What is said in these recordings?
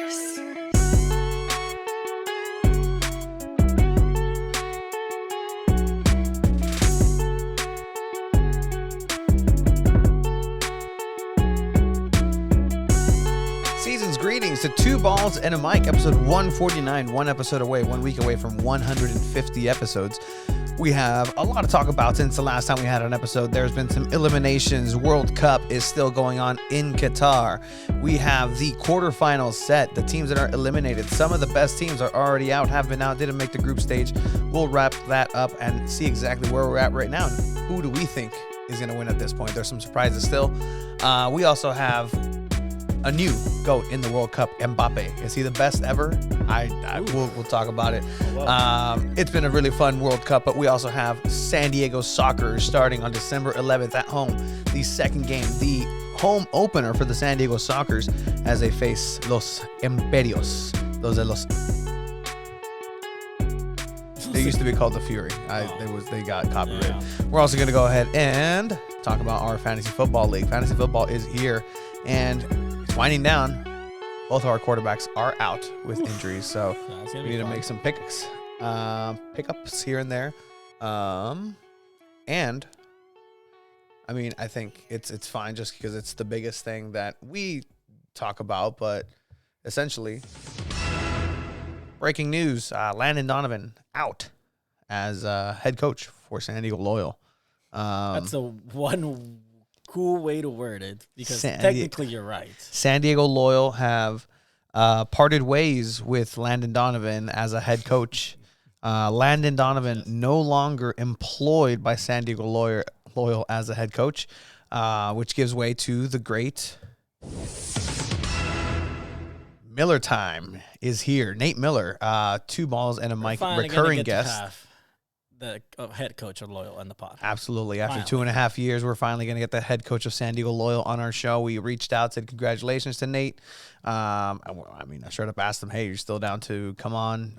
Universe. Season's greetings to Two Balls and a Mic, episode 149, one episode away, 1 week away from 150 episodes. We have a lot to talk about since the last time we had an episode. There's been some eliminations. World Cup is still going on in Qatar. We have the quarterfinals set. The teams that are eliminated. Some of the best teams are already out, have been out, didn't make the group stage. We'll wrap that up and see exactly where we're at right now. Who do we think is going to win at this point? There's some surprises still. We also have a new GOAT in the World Cup, Mbappe. Is he the best ever? We'll talk about it. It's been a really fun World Cup, but we also have San Diego Soccer starting on December 11th at home. The second game, the home opener for the San Diego Soccers as they face Los Imperios. They used to be called the Fury. They got copyrighted. Yeah. We're also going to go ahead and talk about our fantasy football league. Fantasy football is here and it's winding down. Both of our quarterbacks are out with injuries, so we need to make some pickups here and there. And I mean, I think it's fine just because it's the biggest thing that we talk about. But essentially, breaking news: Landon Donovan out as head coach for San Diego Loyal. That's a one cool way to word it, because technically you're right. San Diego Loyal have parted ways with Landon Donovan as a head coach. Landon Donovan no longer employed by San Diego Loyal as a head coach, which gives way to the great Miller time is here. Nate Miller, Two Balls and a Mic, recurring guest. The head coach of Loyal and the pod. Absolutely. After 2.5 years, we're finally going to get the head coach of San Diego Loyal on our show. We reached out, said congratulations to Nate. I straight up asked him, hey, you're still down to come on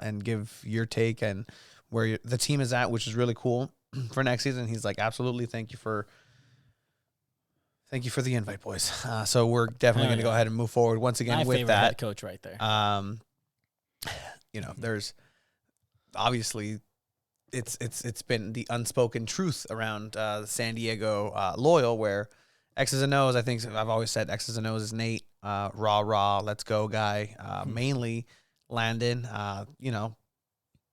and give your take and where the team is at, which is really cool for next season. He's like, absolutely. Thank you for the invite, boys. So we're definitely going to go ahead and move forward once again with that. Head coach right there. There's obviously it's been the unspoken truth around San Diego Loyal, where X's and O's. I think I've always said X's and O's is Nate, rah, let's go guy. Mainly Landon,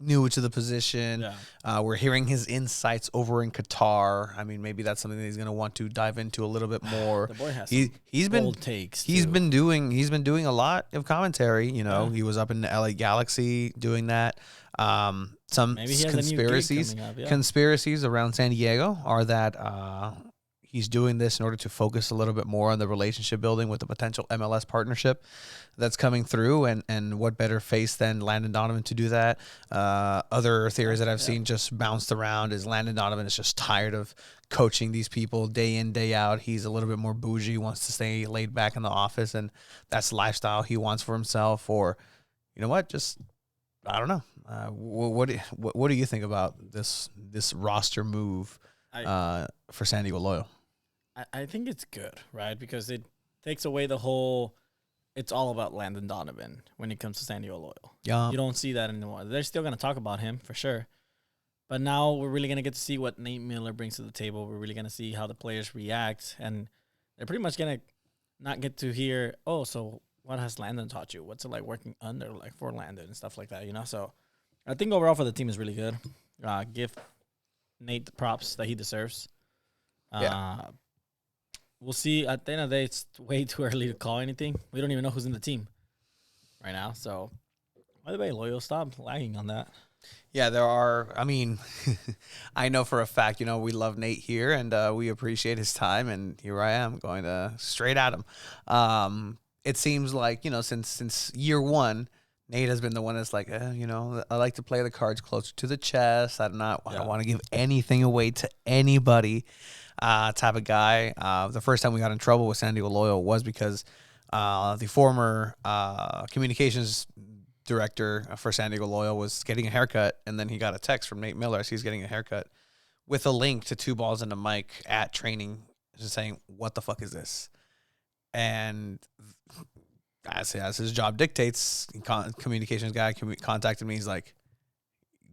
new to the position. Yeah. We're hearing his insights over in Qatar. I mean, maybe that's something that he's going to want to dive into a little bit more. The boy has he's been bold takes. He's been doing a lot of commentary. He was up in the LA Galaxy doing that. Some conspiracies around San Diego are that he's doing this in order to focus a little bit more on the relationship building with the potential MLS partnership that's coming through, and what better face than Landon Donovan to do that. Other theories that I've seen just bounced around is Landon Donovan is just tired of coaching these people day in, day out. He's a little bit more bougie, wants to stay laid back in the office, and that's the lifestyle he wants for himself. Or, you know what, just, I don't know. What do you think about this roster move for San Diego Loyal? I think it's good, right? Because it takes away the whole, it's all about Landon Donovan when it comes to San Diego Loyal. Yeah. You don't see that anymore. They're still going to talk about him for sure. But now we're really going to get to see what Nate Miller brings to the table. We're really going to see how the players react. And they're pretty much going to not get to hear, so what has Landon taught you? What's it like working under, for Landon and stuff like that, So I think overall for the team is really good. Give Nate the props that he deserves. We'll see. At the end of the day, it's way too early to call anything. We don't even know who's in the team right now. So, by the way, Loyal, stop lagging on that. Yeah, there are. I mean, I know for a fact, we love Nate here, and we appreciate his time. And here I am going straight at him. It seems like, since year one, Nate has been the one that's like, I like to play the cards closer to the chest. I don't want to give anything away to anybody. Type of guy. The first time we got in trouble with San Diego Loyal was because the former communications director for San Diego Loyal was getting a haircut, and then he got a text from Nate Miller as he's getting a haircut with a link to Two Balls and a Mic at training, just saying, what the fuck is this? And as his job dictates, communications guy contacted me. He's like,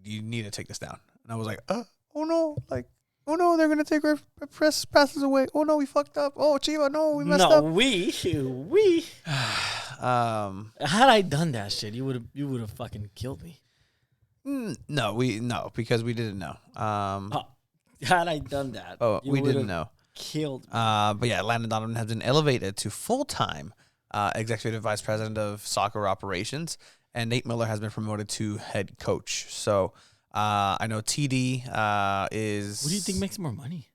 you need to take this down. And I was like, oh no, like, oh no, they're gonna take our passes away. Oh no, we fucked up. Oh, Chiva, no, we messed up. We. Had I done that shit, you would have fucking killed me. No, because we didn't know. Had I done that, we didn't know. Killed me. But yeah, Landon Donovan has been elevated to full-time executive vice president of soccer operations, and Nate Miller has been promoted to head coach. So I know TD is. Who do you think makes more money?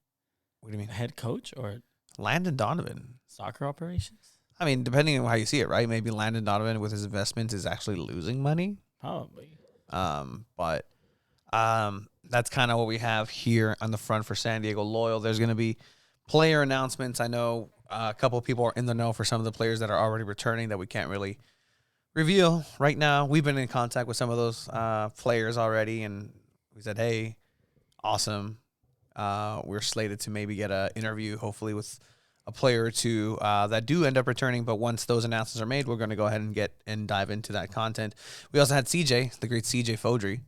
What do you mean? Head coach or Landon Donovan? Soccer operations? I mean, depending on how you see it, right? Maybe Landon Donovan with his investments is actually losing money. Probably. But that's kind of what we have here on the front for San Diego Loyal. There's going to be player announcements. I know a couple of people are in the know for some of the players that are already returning that we can't really reveal right now. We've been in contact with some of those players already, and we said, hey, awesome. We're slated to maybe get an interview, hopefully, with a player or two that do end up returning. But once those announcements are made, we're going to go ahead and dive into that content. We also had CJ, the great CJ Fodry.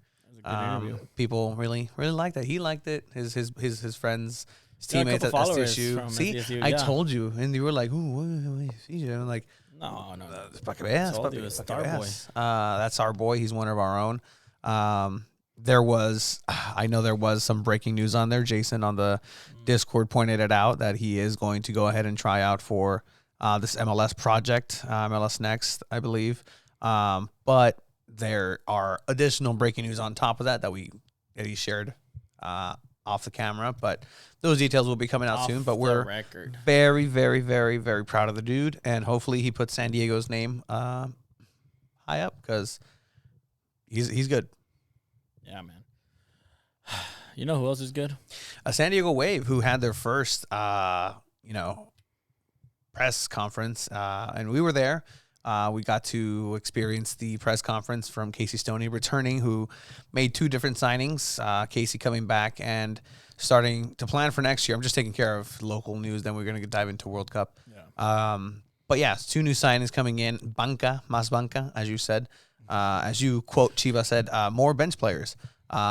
People really liked that. He liked it. His friends, his teammates at SDSU. See, SDSU, I told you, and you were like, "Ooh, CJ." I'm like, no, Starboy. That's our boy. He's one of our own. I know there was some breaking news on there. Jason on the Discord pointed it out that he is going to go ahead and try out for this MLS project, MLS Next, I believe. But there are additional breaking news on top of that he shared off the camera. But those details will be coming out soon. But we're very, very, very, very proud of the dude, and hopefully he puts San Diego's name high up because he's good. Yeah, man. You know who else is good? San Diego Wave, who had their first, press conference, and we were there. We got to experience the press conference from Casey Stoney returning, who made 2 different signings. Casey coming back and starting to plan for next year. I'm just taking care of local news. Then we're going to dive into World Cup. Yeah. But yeah, 2 new signings coming in. Más banca, as you said. As you quote, Chiva said, more bench players.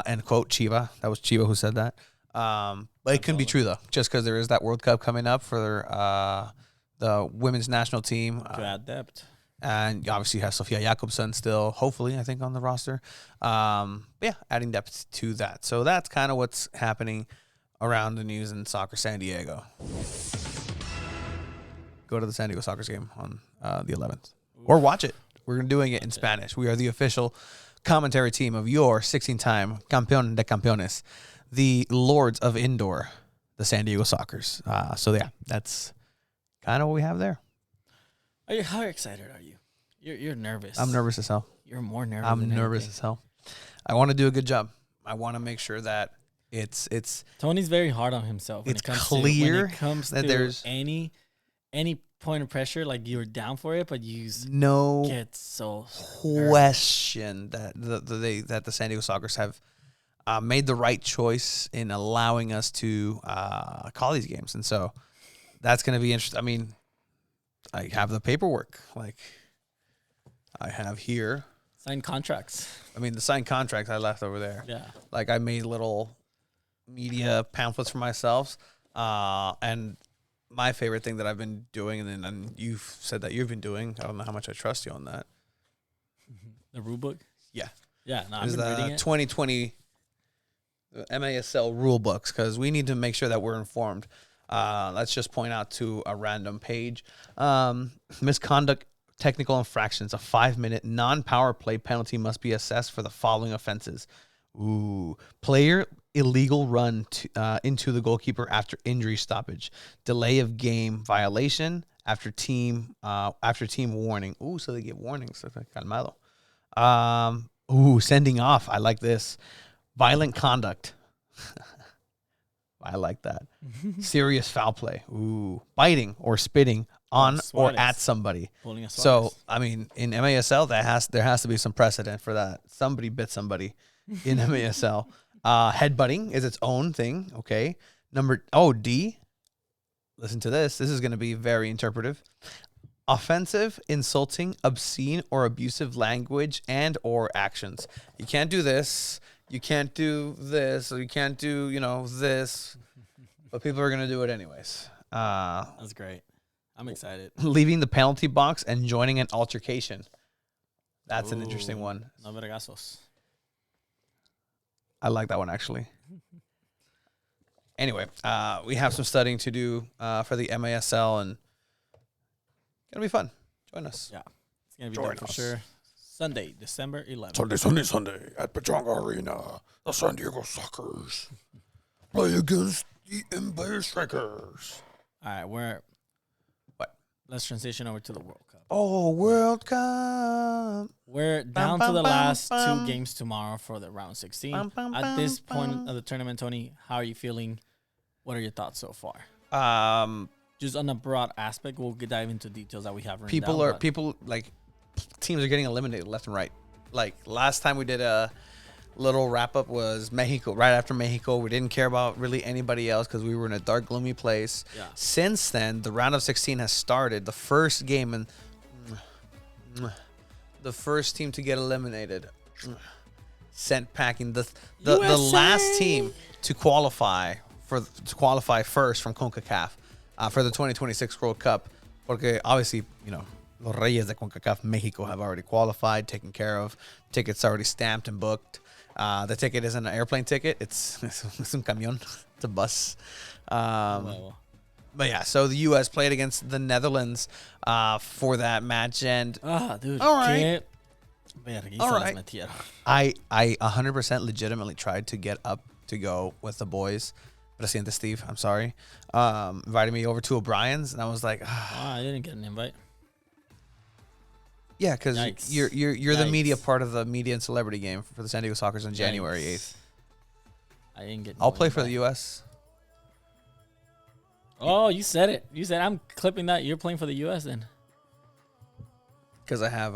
End quote, Chiva. That was Chiva who said that. But it couldn't be true, though, just because there is that World Cup coming up for the women's national team. To add depth. And obviously you have Sofia Jakobsen still, hopefully, I think, on the roster. Yeah, adding depth to that. So that's kind of what's happening around the news in Soccer San Diego. Go to the San Diego Soccers game on the 11th. Or watch it. We're doing it in Spanish. We are the official commentary team of your 16-time Campeón de Campeones, the Lords of Indoor, the San Diego Soccers. So, yeah, that's kind of what we have there. How excited are you? You're nervous. I'm nervous as hell. You're more nervous. I'm nervous as hell. I want to do a good job. I want to make sure that it's. Tony's very hard on himself. It's clear when it comes that to there's any point of pressure, like you're down for it, but you no get so question that the San Diego Soccers have made the right choice in allowing us to call these games, and so that's going to be interesting. I mean, I have the paperwork, like I have here. Signed contracts. I mean, the signed contracts I left over there. Yeah. Like I made little media pamphlets for myself, and my favorite thing that I've been doing, and you've said that you've been doing. I don't know how much I trust you on that. The rule book. Yeah. Yeah. No, I've been reading it. 2020 MASL rule books because we need to make sure that we're informed. Let's just point out to a random page. Misconduct, technical infractions. A 5-minute non-power play penalty must be assessed for the following offenses. Player illegal run into the goalkeeper after injury stoppage. Delay of game violation after team warning. So they get warnings. Calmado. Sending off. I like this. Violent conduct. I like that. Serious foul play. Biting or spitting on or at somebody. So, I mean, in MASL, there has to be some precedent for that. Somebody bit somebody in MASL. Headbutting is its own thing. Okay. D. Listen to this. This is going to be very interpretive. offensive, insulting, obscene, or abusive language and or actions. You can't do this. You can't do this. Or you can't do, this. But people are going to do it anyways. That's great. I'm excited. Leaving the penalty box and joining an altercation. That's an interesting one. No vergazos. I like that one, actually. Anyway, we have some studying to do for the MASL, and it's going to be fun. Join us. Yeah. It's going to be done for sure. Sunday, December 11th. Sunday at Pechanga Arena. The San Diego Sockers play against the Empire Strikers. All right, What? Let's transition over to the World Cup. Oh, World Cup. We're down to the last 2 games tomorrow for the round 16. At this point of the tournament, Tony, how are you feeling? What are your thoughts so far? Just on a broad aspect, we'll dive into details that we have written down, teams are getting eliminated left and right. Like last time we did a little wrap up was Mexico. Right after Mexico, we didn't care about really anybody else because we were in a dark, gloomy place. Yeah. Since then, the round of 16 has started. The first game and the first team to get eliminated sent packing. The last team to qualify first from CONCACAF for the 2026 World Cup. Porque obviously, Los Reyes de CONCACAF Mexico have already qualified, taken care of. Tickets already stamped and booked. The ticket isn't an airplane ticket. It's un camión. It's a bus. But yeah, so the U.S. played against the Netherlands for that match. And dude. all right. All right. I 100% legitimately tried to get up to go with the boys. Presidente Steve, I'm sorry. Invited me over to O'Brien's, and I was like, I didn't get an invite. Yeah, because you're the media part of the media and celebrity game for the San Diego Sockers on January 8th. I didn't get. I'll play for the U.S. Oh, you said it. You said I'm clipping that. You're playing for the U.S. then. Because I have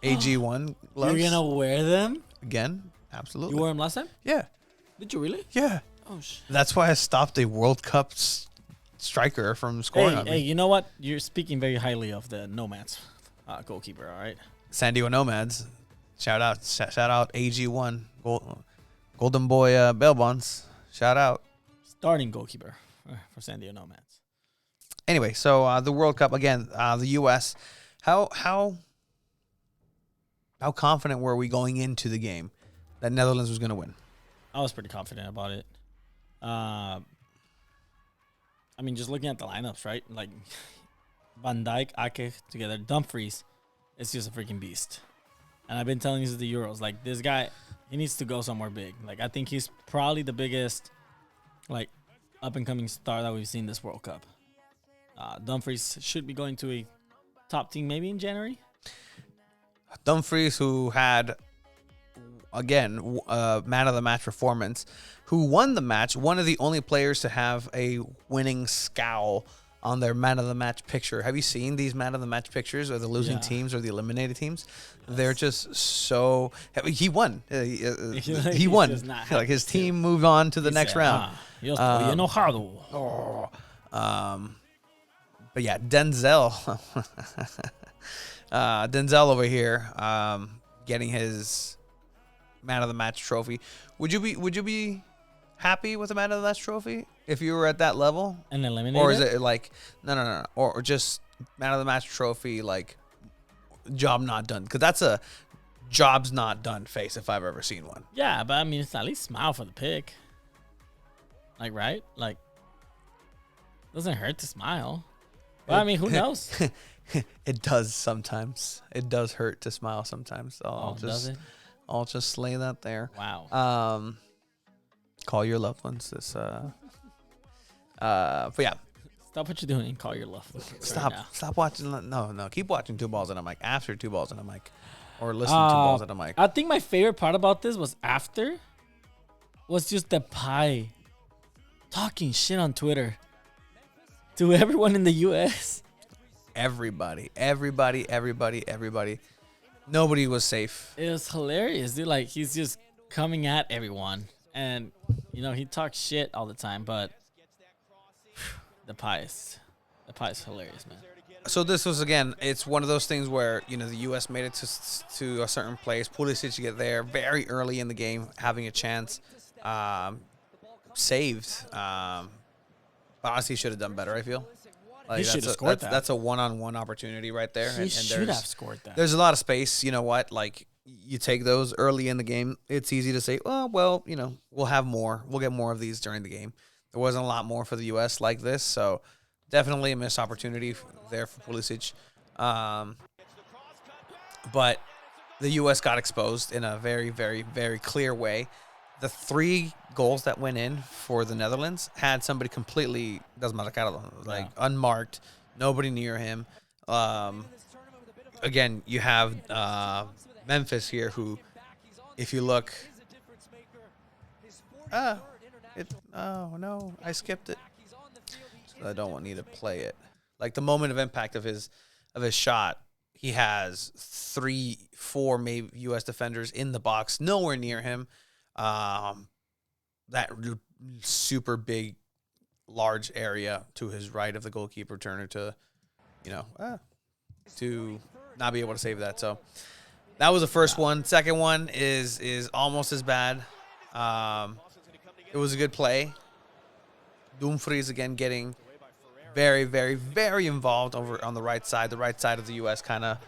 AG1 gloves. You're gonna wear them again? Absolutely. You wore them last time? Yeah. Did you really? Yeah. Oh shit. That's why I stopped a World Cup striker from scoring on me. Hey, you know what? You're speaking very highly of the Nomads goalkeeper, all right? San Diego Nomads. Shout out AG1. Golden Boy bail bonds. Shout out. Starting goalkeeper for San Diego Nomads. Anyway, so the World Cup, again, the U.S., how confident were we going into the game that Netherlands was going to win? I was pretty confident about it. I mean, just looking at the lineups, right? Like Van Dijk, Ake together, Dumfries is just a freaking beast. And I've been telling you the Euros, like this guy, he needs to go somewhere big. Like I think he's probably the biggest, like up and coming star that we've seen this World Cup. Dumfries should be going to a top team maybe in January. Dumfries, who had again man of the match performance, who won the match, one of the only players to have a winning scowl on their man of the match picture. Have you seen these man of the match pictures of the losing teams or the eliminated teams? Yes. They're just so. He won. He won. Like his team moved on to the next round. But yeah, Denzel. Denzel over here, getting his man of the match trophy. Would you be happy with the man of the match trophy if you were at that level? And eliminated? Or is it like no, or just man of the match trophy, like job not done? Because that's a job's not done face if I've ever seen one. Yeah, but I mean, it's at least smile for the pick. Like, right? Like, doesn't hurt to smile. But I mean, who knows? It does sometimes. It does hurt to smile sometimes. Does it? I'll just lay that there. Wow. Call your loved ones. But yeah. Stop what you're doing and call your loved ones. Stop watching. No. Keep watching Two Balls and a Mic after Two Balls and a Mic, or listen to Two Balls and a Mic. I think my favorite part about this was just the pie talking shit on Twitter to everyone in the U.S. Everybody. Nobody was safe. It was hilarious, dude. Like, he's just coming at everyone. And, he talks shit all the time, but the pie is hilarious, man. So this was, again, it's one of those things where, the U.S. made it to a certain place. Pulisic to get there very early in the game, having a chance. Saved. But honestly, he should have done better, I feel. He should have scored that. That's a one-on-one opportunity right there. He should have scored that. There's a lot of space. You know what? Like, you take those early in the game, it's easy to say, well, we'll have more. We'll get more of these during the game. There wasn't a lot more for the U.S. like this, so definitely a missed opportunity there for Pulisic. But the U.S. got exposed in a very, very, very clear way. The 3 goals that went in for the Netherlands had somebody completely desmarcado, unmarked, nobody near him. Again, you have Memphis here, who, if you look, oh no, I skipped it. So I don't need to play it. Like, the moment of impact of his shot, he has 3-4 maybe U.S. defenders in the box, nowhere near him. That super big, large area to his right of the goalkeeper Turner to not be able to save that. So that was the first one. Second one is almost as bad. It was a good play. Dumfries again getting very, very, very involved over on the right side. The right side of the U.S. kind of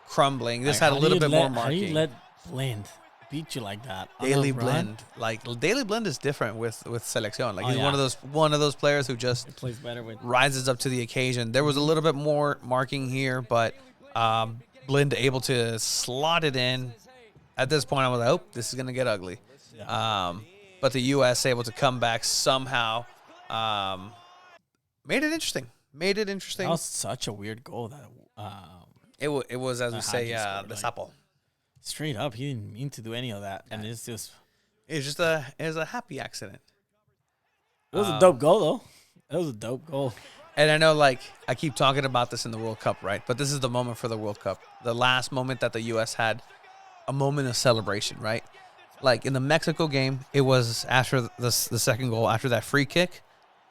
crumbling. This had a little bit more marking. How do you let Blind beat you like that? Daley Blind. Like, Daley Blind is different with Selección. Like, he's one of those players who just He plays better with rises up to the occasion. There was a little bit more marking here, but Blind able to slot it in. At this point, I was like, oh, this is going to get ugly. Yeah. But the U.S. able to come back somehow. Made it interesting. That was such a weird goal. That it was, as we say, the sapo. Straight up, he didn't mean to do any of that, and it's just. It was a happy accident. It was a dope goal, though. It was a dope goal. And I know, like, I keep talking about this in the World Cup, right? But this is the moment for the World Cup. The last moment that the U.S. had a moment of celebration, right? Like, in the Mexico game, it was after the second goal, after that free kick.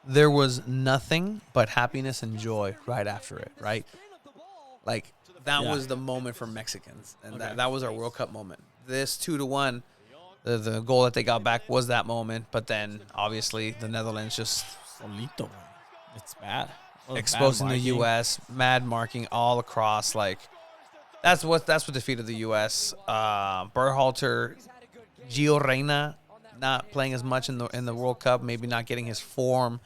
There was nothing but happiness and joy right after it, right? Like, that was the moment for Mexicans. And that was our World Cup moment. This 2-1, the goal that they got back was that moment. But then, obviously, the Netherlands just Solito. It's bad. Exposing the U.S., mad marking all across. Like, that's what defeated the U.S. Berhalter, Gio Reyna not playing as much in the World Cup, maybe not getting his form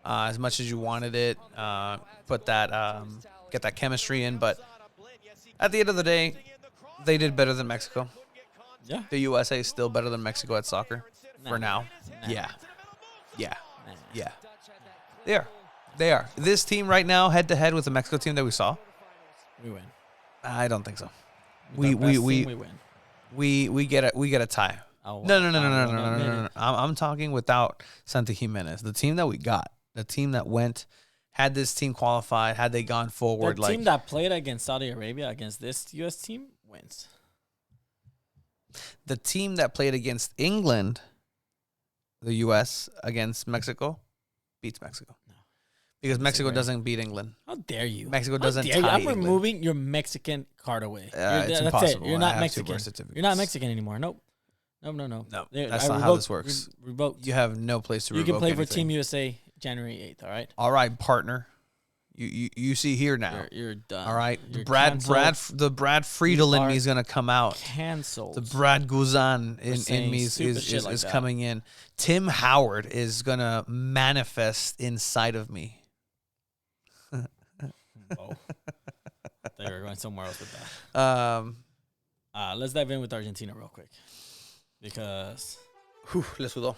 as much as you wanted it. Get that chemistry in, but at the end of the day, they did better than Mexico. Yeah. The USA is still better than Mexico at soccer for now. Nah. Yeah. They are. This team right now, head to head with the Mexico team that we saw, We win. I don't think so. We win. We get a tie. Oh, No. I'm talking without Santi Jimenez. The team that we got, the team that went, had this team qualified, had they gone forward. The team that played against Saudi Arabia against this U.S. team wins. The team that played against England, the U.S. against Mexico, beats Mexico. No. Because Mexico doesn't beat England. How dare you? Mexico doesn't tie I'm England. removing your Mexican card away. It's that's impossible. it. You're I not have Mexican. 2 birth certificates. You're not Mexican anymore. Nope. No. No, There, that's I not how this works. Revoked. You have no place to You revoke can play for anything. Team USA January 8th, all right? All right, partner. You see here now. You're done. All right. You're Brad Friedel in are me is going to come out. canceled. The Brad Guzan in saying me is stupid shit like that. coming in. Tim Howard is going to manifest inside of me. Oh. They were going somewhere else with that. Let's dive in with Argentina real quick. Because Les sudó.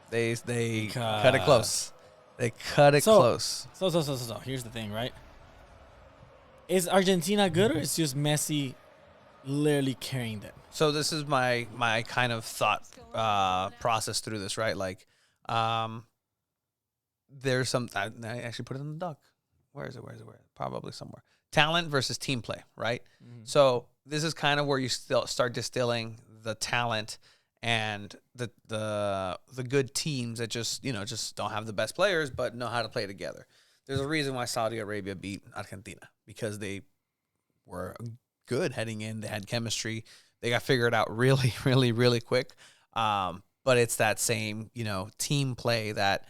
They cut it close. They cut it So- close. So here's the thing, right? Is Argentina good, or is just Messi literally carrying them? So this is my kind of thought process through this, right? Like, there's some. I actually put it in the doc. Where is it? Probably somewhere. Talent versus team play, right? Mm-hmm. So this is kind of where you still start distilling the talent and the good teams that just don't have the best players but know how to play together. There's a reason why Saudi Arabia beat Argentina, because they were good heading in. They had chemistry. They got figured out really, really, really quick. But it's that same, team play that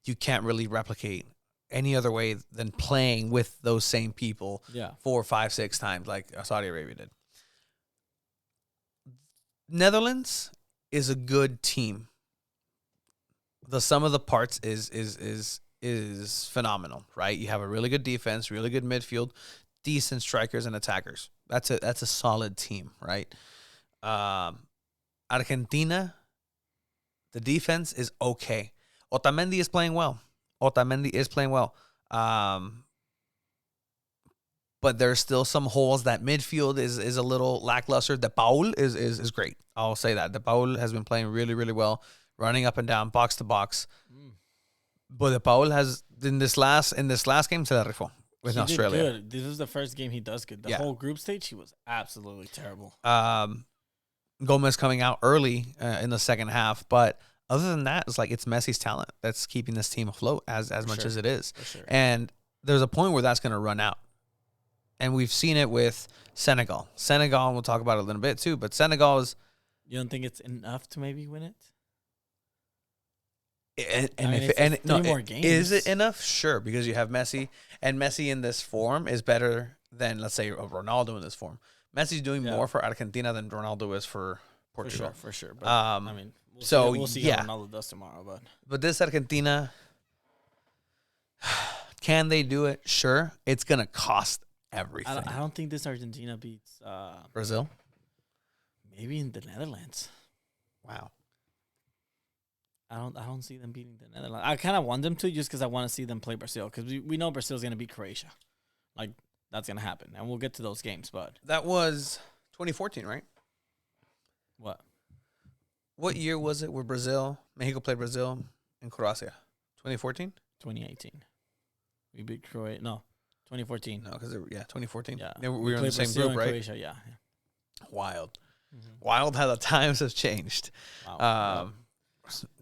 you can't really replicate any other way than playing with those same people 4, 5, 6 times like Saudi Arabia did. Netherlands is a good team. The sum of the parts is phenomenal, right? You have a really good defense, really good midfield, decent strikers and attackers. That's a solid team, right? Argentina, the defense is okay. Otamendi is playing well. But there's still some holes. That midfield is a little lackluster. De Paul is great. I'll say that. De Paul has been playing really, really well, running up and down, box to box. But De Paul has in this last game se la rifó with Australia. Did good. This is the first game he does good. The whole group stage, he was absolutely terrible. Gomez coming out early in the second half, but other than that, it's Messi's talent that's keeping this team afloat as much as it is. For sure. And there's a point where that's going to run out. And we've seen it with Senegal. And we'll talk about it a little bit too, but Senegal is... You don't think it's enough to maybe win it? More games. Is it enough? Sure, because you have Messi, and Messi in this form is better than, let's say, Ronaldo in this form. Messi's doing more for Argentina than Ronaldo is for Portugal. For sure. But, we'll see how Ronaldo does tomorrow. But this Argentina, can they do it? Sure. It's going to cost everything. I don't think this Argentina beats Brazil. Maybe in the Netherlands. Wow. I don't see them beating the Netherlands. I kind of want them to just because I want to see them play Brazil because we know Brazil's going to beat Croatia. Like, that's going to happen. And we'll get to those games. But that was 2014, right? What year was it where Mexico played Brazil and Croatia? 2014? 2018. We beat Croatia. No, 2014. No, because 2014. Yeah. We were in the same Brazil group, right? Croatia, yeah. Wild. Mm-hmm. Wild how the times have changed. Wow.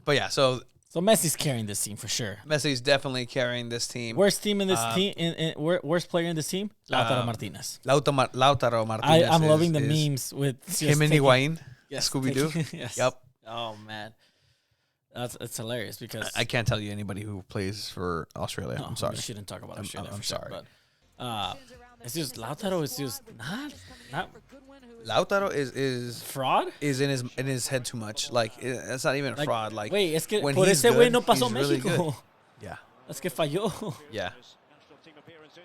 But yeah, so Messi's carrying this team for sure. Messi's definitely carrying this team. Worst team in this team, worst player in this team, Lautaro Martinez. Lautaro Martinez. I'm loving the memes with him and Higuain. Yes, Scooby Doo. Yes. Yep. Oh man, it's hilarious because I can't tell you anybody who plays for Australia. No, I'm sorry. We shouldn't talk about Australia. I'm sorry, but it's just Lautaro is just not. Lautaro is fraud. Is in his head too much. Like it's not even a fraud. Like wait, es que when por he's ese güey good, no pasó he's really México. good. Yeah. Es que falló. Yeah.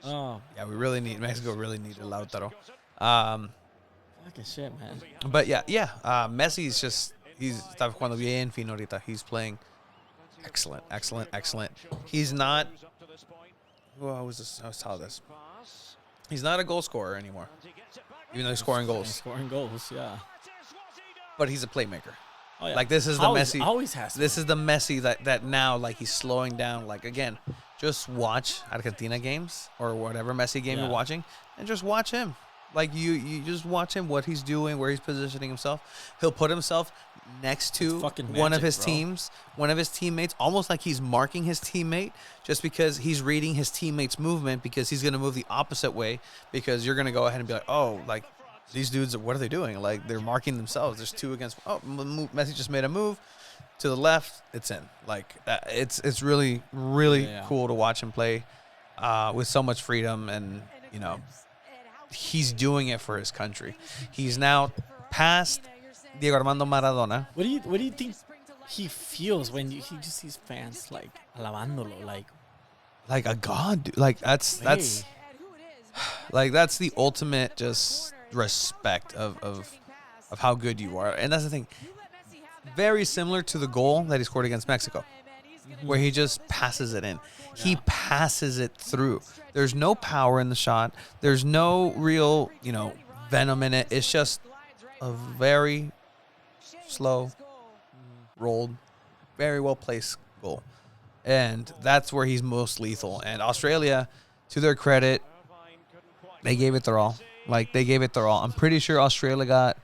Oh. Yeah, Mexico really needed Lautaro. Fucking shit, man. But yeah. Messi's just está jugando bien fino ahorita. He's playing excellent. He's not. Well, I was telling this. He's not a goal scorer anymore. Even though he's scoring goals. Yeah. But he's a playmaker. Oh, yeah. Like this is the Messi. Always has to. This is the Messi that now like he's slowing down. Like again, just watch Argentina games or whatever Messi game you're watching, and just watch him. Like you just watch him, what he's doing, where he's positioning himself. He'll put himself next to one of his teammates, almost like he's marking his teammate, just because he's reading his teammate's movement, because he's going to move the opposite way, because you're going to go ahead and be like, oh, like these dudes, what are they doing? Like they're marking themselves. There's two against. Oh, Messi just made a move to the left. It's in. Like it's really cool to watch him play with so much freedom, and he's doing it for his country. He's now past Diego Armando Maradona. What do you think he feels when he just sees fans like alabándolo, like a god, dude. Like that's like that's the ultimate just respect of how good you are. And that's the thing. Very similar to the goal that he scored against Mexico, where he just passes it in. Yeah. He passes it through. There's no power in the shot. There's no real, venom in it. It's just a very slow, rolled, very well placed goal. And that's where he's most lethal. And Australia, to their credit, they gave it their all. I'm pretty sure Australia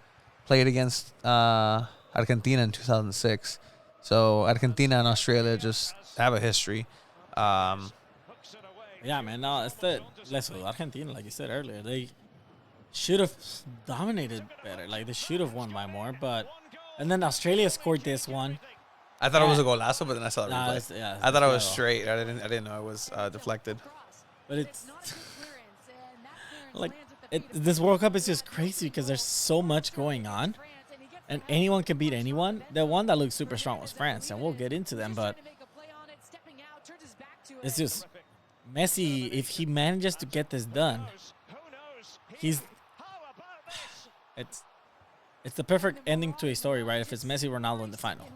played against Argentina in 2006. So Argentina and Australia just have a history. Yeah, man. No, it's the Argentina, like you said earlier. They should have dominated better. Like they should have won by more, but and then Australia scored this one. I thought it was a golazo, but then I saw the Nah, replay. it's I thought it was Thiago. straight. I didn't know it was deflected. But it's like this World Cup is just crazy because there's so much going on, and anyone can beat anyone. The one that looked super strong was France, and we'll get into them. But it's just Messi. If he manages to get this done, it's the perfect ending to a story, right? If it's Messi, Ronaldo in the final,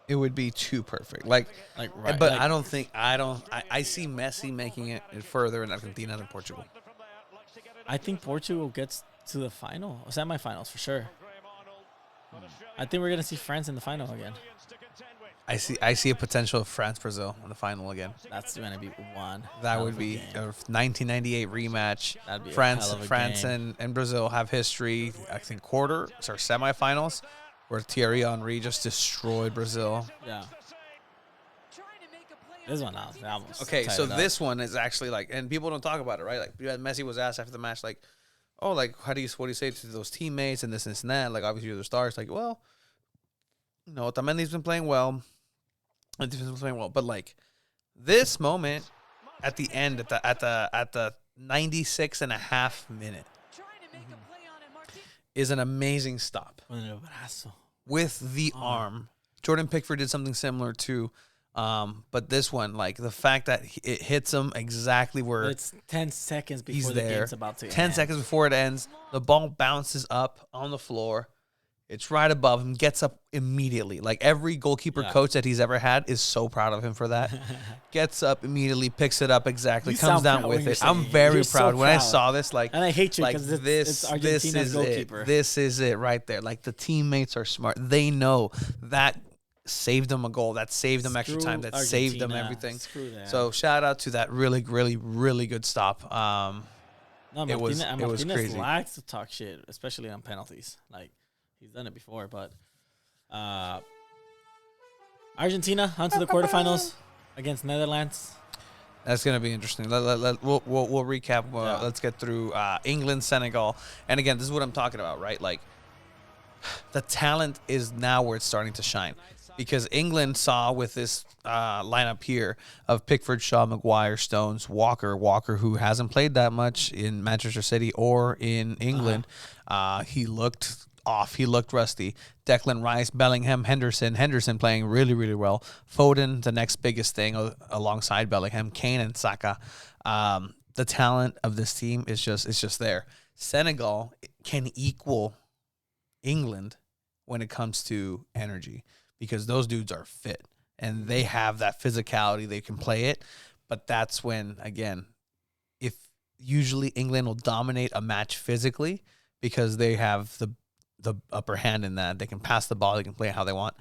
It would be too perfect. Like right, but like- I see Messi making it further in Argentina than Portugal. I think Portugal gets to the final, semifinals for sure. I think we're gonna see France in the final again. I see a potential of France-Brazil in the final again. That's gonna be one. That hell would of a be game. a 1998 rematch. That'd be a France hell of a France game. and Brazil have history. I think semifinals where Thierry Henry just destroyed Brazil. Yeah. This one now. Almost Okay, tied so it up. this one is actually like, and people don't talk about it, right? Like Messi was asked after the match, like, oh, like what do you say to those teammates and this and that? Like obviously you're the stars. Like, well, you know, Otamendi's been playing well. The defense was playing well, but like this moment at the end, at the 96 and a half minute, is an amazing stop Con el brazo. with the arm. Jordan Pickford did something similar too, but this one, like the fact that it hits him exactly where It's 10 seconds before he's the there. game's about to 10 end. seconds before it ends, the ball bounces up on the floor. It's right above him, gets up immediately. Like every goalkeeper Yeah. coach that he's ever had is so proud of him for that. Gets up immediately, picks it up exactly, You comes sound down proud with when you're it. I'm saying it. very You're so proud. When I proud. saw this, like, And I hate you like because this it's Argentina's is goalkeeper. it. This is it right there. Like the teammates are smart. They know that saved them a goal. That saved them extra Screw time. That saved them Argentina. everything. Screw them. So shout out to that really, really, really good stop. No, it was Martinez crazy. likes to talk shit, especially on penalties. Like he's done it before, but Argentina onto the quarterfinals against Netherlands. That's gonna be interesting. We'll recap. Yeah. Let's get through England, Senegal, and again, this is what I'm talking about, right? Like the talent is now where it's starting to shine, because England saw with this lineup here of Pickford, Shaw, Maguire, Stones, Walker, who hasn't played that much in Manchester City or in England. He looked off. He looked rusty. Declan Rice, Bellingham, Henderson playing really, really well. Foden, the next biggest thing alongside Bellingham, Kane and Saka. The talent of this team is just there. Senegal can equal England when it comes to energy, because those dudes are fit and they have that physicality. They can play it, but that's when, again, if usually England will dominate a match physically because they have the upper hand in that. They can pass the ball. They can play how they want.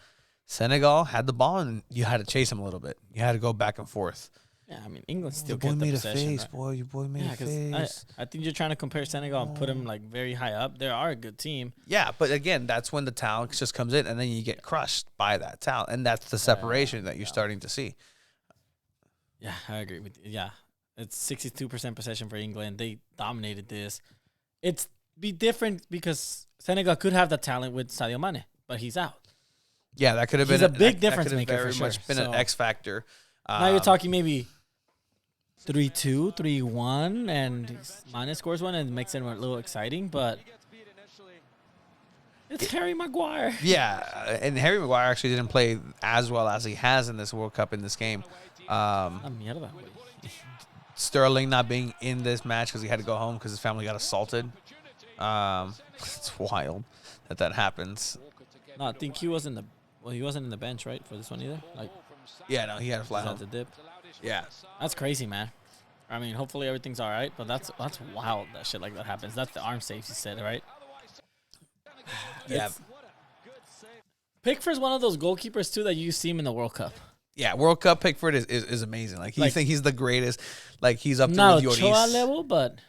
Senegal had the ball, and you had to chase them a little bit. You had to go back and forth. Yeah, I mean England still Your boy get the made a possession. face, Right? boy. Your boy made Yeah, a because face. I think you're trying to compare Senegal and put them like very high up. They are a good team. Yeah, but again, that's when the talent just comes in, and then you get crushed by that talent, and that's the separation that you're starting to see. Yeah, I agree with you. Yeah, it's 62% possession for England. They dominated this. It's be different because Senegal could have the talent with Sadio Mane, but he's out. Yeah, that could have He's been a big that difference could have maker very for much sure. been an So- X factor. Now you're talking maybe 3-2, 3-1, and Mane scores one and makes it a little exciting, but it's Harry Maguire. Yeah, and Harry Maguire actually didn't play as well as he has in this World Cup in this game. Ah, mierda, güey. Sterling not being in this match because he had to go home because his family got assaulted. It's wild that happens. No, I think he wasn't he wasn't in the bench, right, for this one either. Like, Yeah, no, he had a fly he's at home. the dip. Yeah, That's crazy, man. I mean, hopefully everything's all right, but that's wild that shit like that happens. That's the arm saves, you said, right? yeah, It's- Pickford's one of those goalkeepers too that you see him in the World Cup. yeah. World Cup Pickford is amazing. Like, you Like- think he's the greatest. Like, he's up there Not with Ochoa Lloris. level, but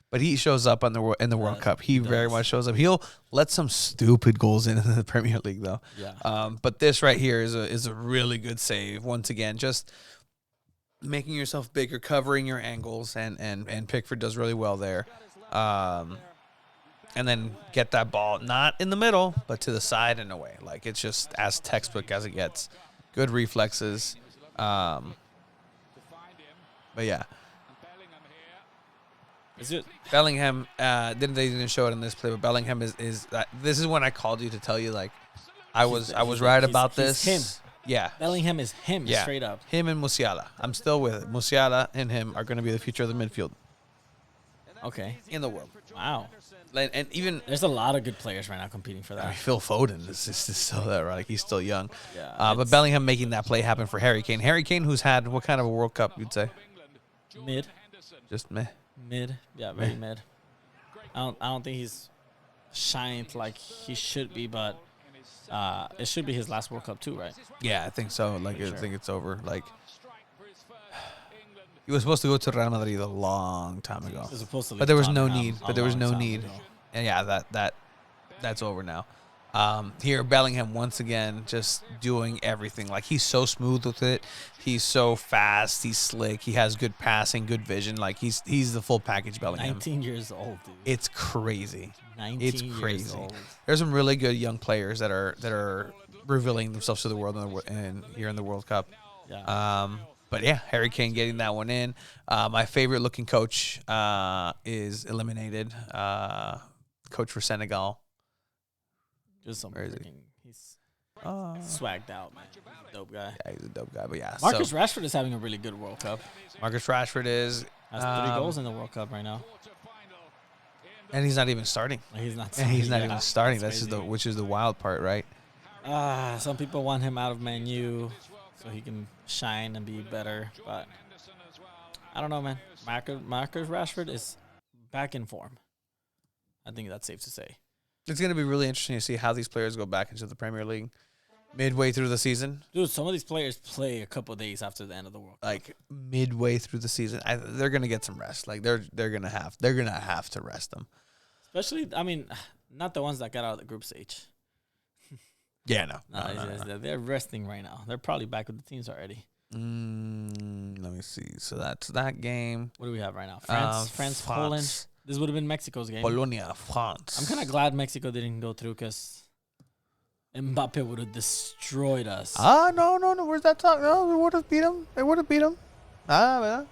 But he shows up in the World does. Cup. He He very does. much shows up. He'll let some stupid goals in the Premier League though. yeah. But this right here is a really good save. Once again, just making yourself bigger, covering your angles, and Pickford does really well there. And then get that ball not in the middle, but to the side and away. Like, it's just as textbook as it gets. Good reflexes. But yeah. Is it? Bellingham, didn't show it in this play, but Bellingham is this is when I called you to tell you, like, I was right about this. Him. Yeah. Bellingham is him, Yeah. straight up. Him and Musiala. I'm still with it. Musiala and him are going to be the future of the midfield Okay. in the world. Wow. And even There's a lot of good players right now competing for I mean, that. Phil Foden is still there, right? Like, he's still young. Yeah, But it's Bellingham making that play happen for Harry Kane. Harry Kane, who's had what kind of a World Cup, you'd say? mid. Just meh. Mid. Yeah, very mid. I don't think he's shined like he should be, but it should be his last World Cup too, right? Yeah, I think so. Like, Pretty I sure. think it's over. Like, he was supposed to go to Real Madrid a long time ago. It was supposed to But there was no Tottenham need. a But there was long no time need. ago. And yeah, that's over now. Here, Bellingham once again just doing everything. Like, he's so smooth with it. He's so fast. He's slick. He has good passing, good vision. Like, he's the full package, Bellingham. 19 years old, dude. It's crazy. 19 It's years crazy. old. There's some really good young players that are revealing themselves to the world and here in the World Cup. Yeah. But yeah, Harry Kane getting that one in. My favorite looking coach is eliminated. Coach for Senegal. Just some where is he? freaking. He's Oh, swagged out, man. He's a dope guy. yeah, he's a dope guy. But yeah, Marcus so Rashford is having a really good World Cup. Marcus Rashford is, Has 3 goals in the World Cup right now. and he's not even starting. Like, he's not. And he's not yeah, even starting. that's That's crazy. which is the wild part, right? Some people want him out of Man U so he can shine and be better, but I don't know, man. Marcus Rashford is back in form. I think that's safe to say. It's going to be really interesting to see how these players go back into the Premier League midway through the season. Dude, some of these players play a couple of days after the end of the World Cup. Like, midway through the season, they're going to get some rest. Like, they're going to have to rest them. Especially, I mean, not the ones that got out of the group stage. Yeah, no. They're resting right now. They're probably back with the teams already. Let me see. So that's that game. What do we have right now? France, France. Poland. This would have been Mexico's game. Polonia, France. I'm kind of glad Mexico didn't go through because Mbappe would have destroyed us. No. Where's that talk? No, they would have beat him. They would have beat him. No,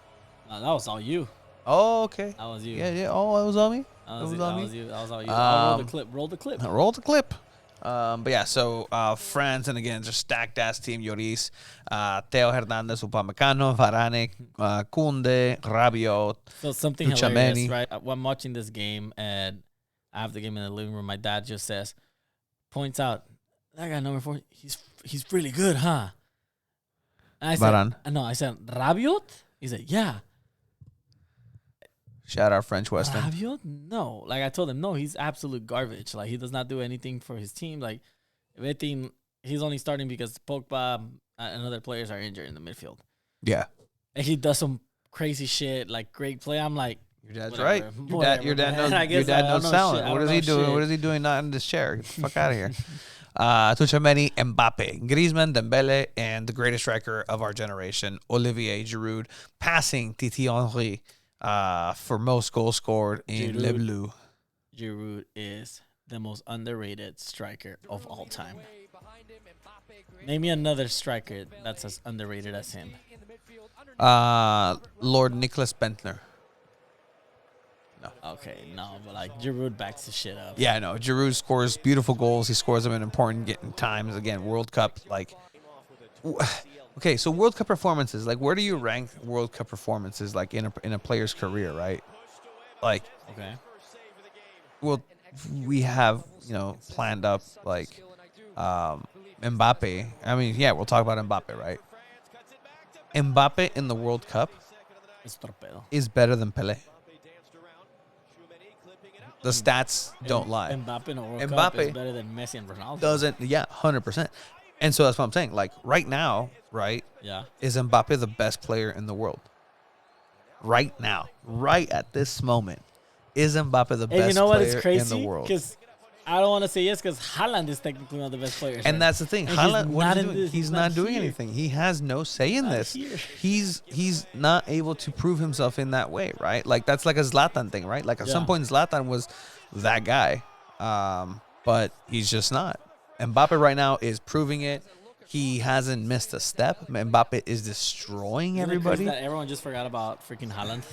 that was all you. Oh, okay. That was you. Yeah. Oh, it was on me. That was, It it. was on That me? was you. That was all you. I'll roll the clip. Roll the clip. Roll the clip. But yeah, so France, and again, just stacked ass team. Lloris, Theo Hernandez, Upamecano, Varane, Koundé, Rabiot. So something Tchouaméni. hilarious, right? I'm watching this game, and I have the game in the living room. My dad just points out, that guy number 4, he's really good, huh? And I Varane. said, no, I said, Rabiot? He said, yeah. Shout out French Weston. Rabiot? No. Like, I told him, no, he's absolute garbage. Like, he does not do anything for his team. Like, if anything, he's only starting because Pogba and other players are injured in the midfield. Yeah. And he does some crazy shit, like great play. I'm like, Your dad's Whatever. right. Your dad Man, knows. I Your guess dad I knows don't know talent. shit. I What don't is he know doing? shit. What is he doing not in this chair? Get the fuck out of here. Tchouaméni, Mbappe, Griezmann, Dembele, and the greatest striker of our generation, Olivier Giroud, passing Titi Henry for most goals scored in Le Giroud. Bleu. Giroud is the most underrated striker of all time. Name me another striker that's as underrated as him. Lord Nicholas Bentner. Okay, no, but like Giroud backs the shit up. Yeah, no. Giroud scores beautiful goals. He scores them in important times. Again, World Cup, like. Okay, so World Cup performances, like, where do you rank World Cup performances, like, in a player's career, right? Like, Okay. well, we have, planned up, like, Mbappe. I mean, yeah, we'll talk about Mbappe, right? Mbappe in the World Cup It's torpedo. is better than Pelé. The stats don't lie. Mbappe in a World Cup is Mbappe better than Messi and Ronaldo. Doesn't, yeah, 100%. And so that's what I'm saying. Like, right now, right, Yeah. is Mbappe the best player in the world? Right now, right at this moment, is Mbappe the And best you know what? player It's crazy in the world? because I don't want to say yes because Haaland is technically one of the best players. And right? that's the thing. And he's Haaland, what not is he in doing? this- He's not doing here. anything. He has no say in Not this. here. He's not able to prove himself in that way, right? Like that's like a Zlatan thing, right? Like at some Yeah. point Zlatan was that guy, but he's just not. Mbappe right now is proving it. He hasn't missed a step. Mbappe is destroying Isn't it crazy everybody. that everyone just forgot about freaking Haaland.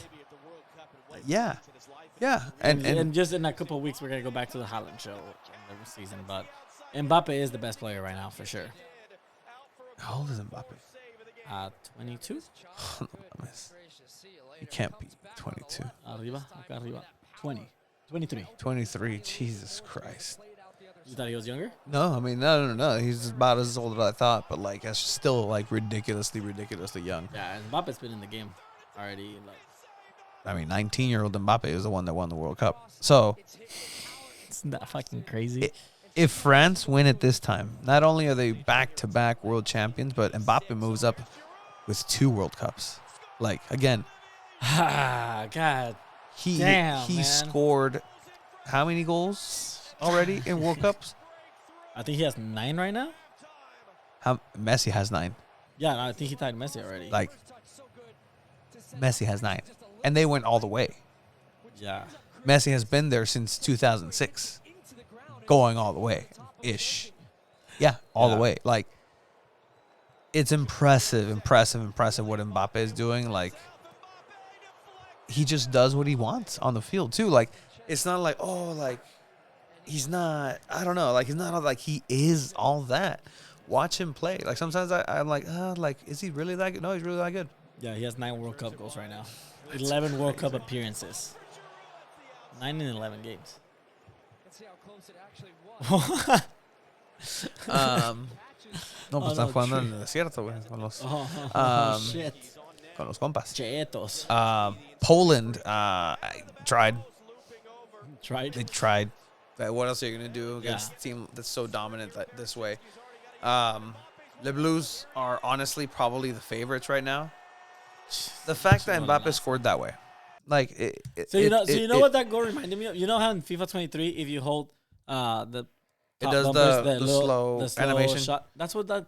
Yeah, yeah, And just in a couple of weeks, we're gonna go back to the Haaland show every season. But Mbappe is the best player right now for sure. how old is Mbappe? 22. He can't be 22. Arriba, acá arriba. 20. 23. 23. Jesus Christ. You thought he was younger? No, I mean no. He's about as old as I thought, but like that's still like ridiculously young. Yeah, and Mbappe's been in the game already. Like, I mean, 19-year-old Mbappe is the one that won the World Cup. So isn't that fucking crazy? if France win it this time, not only are they back-to-back world champions, but Mbappe moves up with 2 World Cups. Like again, God. he Damn, man. scored how many goals already in World Cups? I think he has 9 right now. Messi has 9. Yeah, no, I think he tied Messi already. Like Messi has 9, and they went all the way. yeah. Messi has been there since 2006, going all the way, ish. Yeah, all the Yeah. way. Like, it's impressive what Mbappe is doing. Like, he just does what he wants on the field too. Like, it's not like, oh, like he's not. I don't know. Like, he's not like he is all that. Watch him play. Like sometimes I'm like, is he really that good? No, he's really that good. Yeah, he has 9 World Cup goals right now. 11 World Cup appearances. 9 in 11 games. No, pues no, están jugando true. en el desierto, güey, con los, Shit. con los compas. Chetos. Poland tried. Tried. They tried. But what else are you going to do against a team that's so dominant this way? The Blues are honestly probably the favorites right now. The fact that Mbappe scored that way. Like, So you know what that goal reminded me of? You know how in FIFA 23, if you hold the It top does numbers, the slow animation. shot. That's what that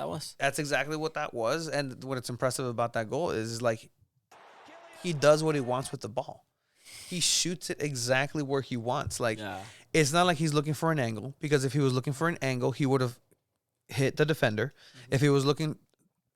was. That's exactly what that was. And what's impressive about that goal is like he does what he wants with the ball. He shoots it exactly where he wants. Like, Yeah. it's not like he's looking for an angle, because if he was looking for an angle, he would have hit the defender. If he was looking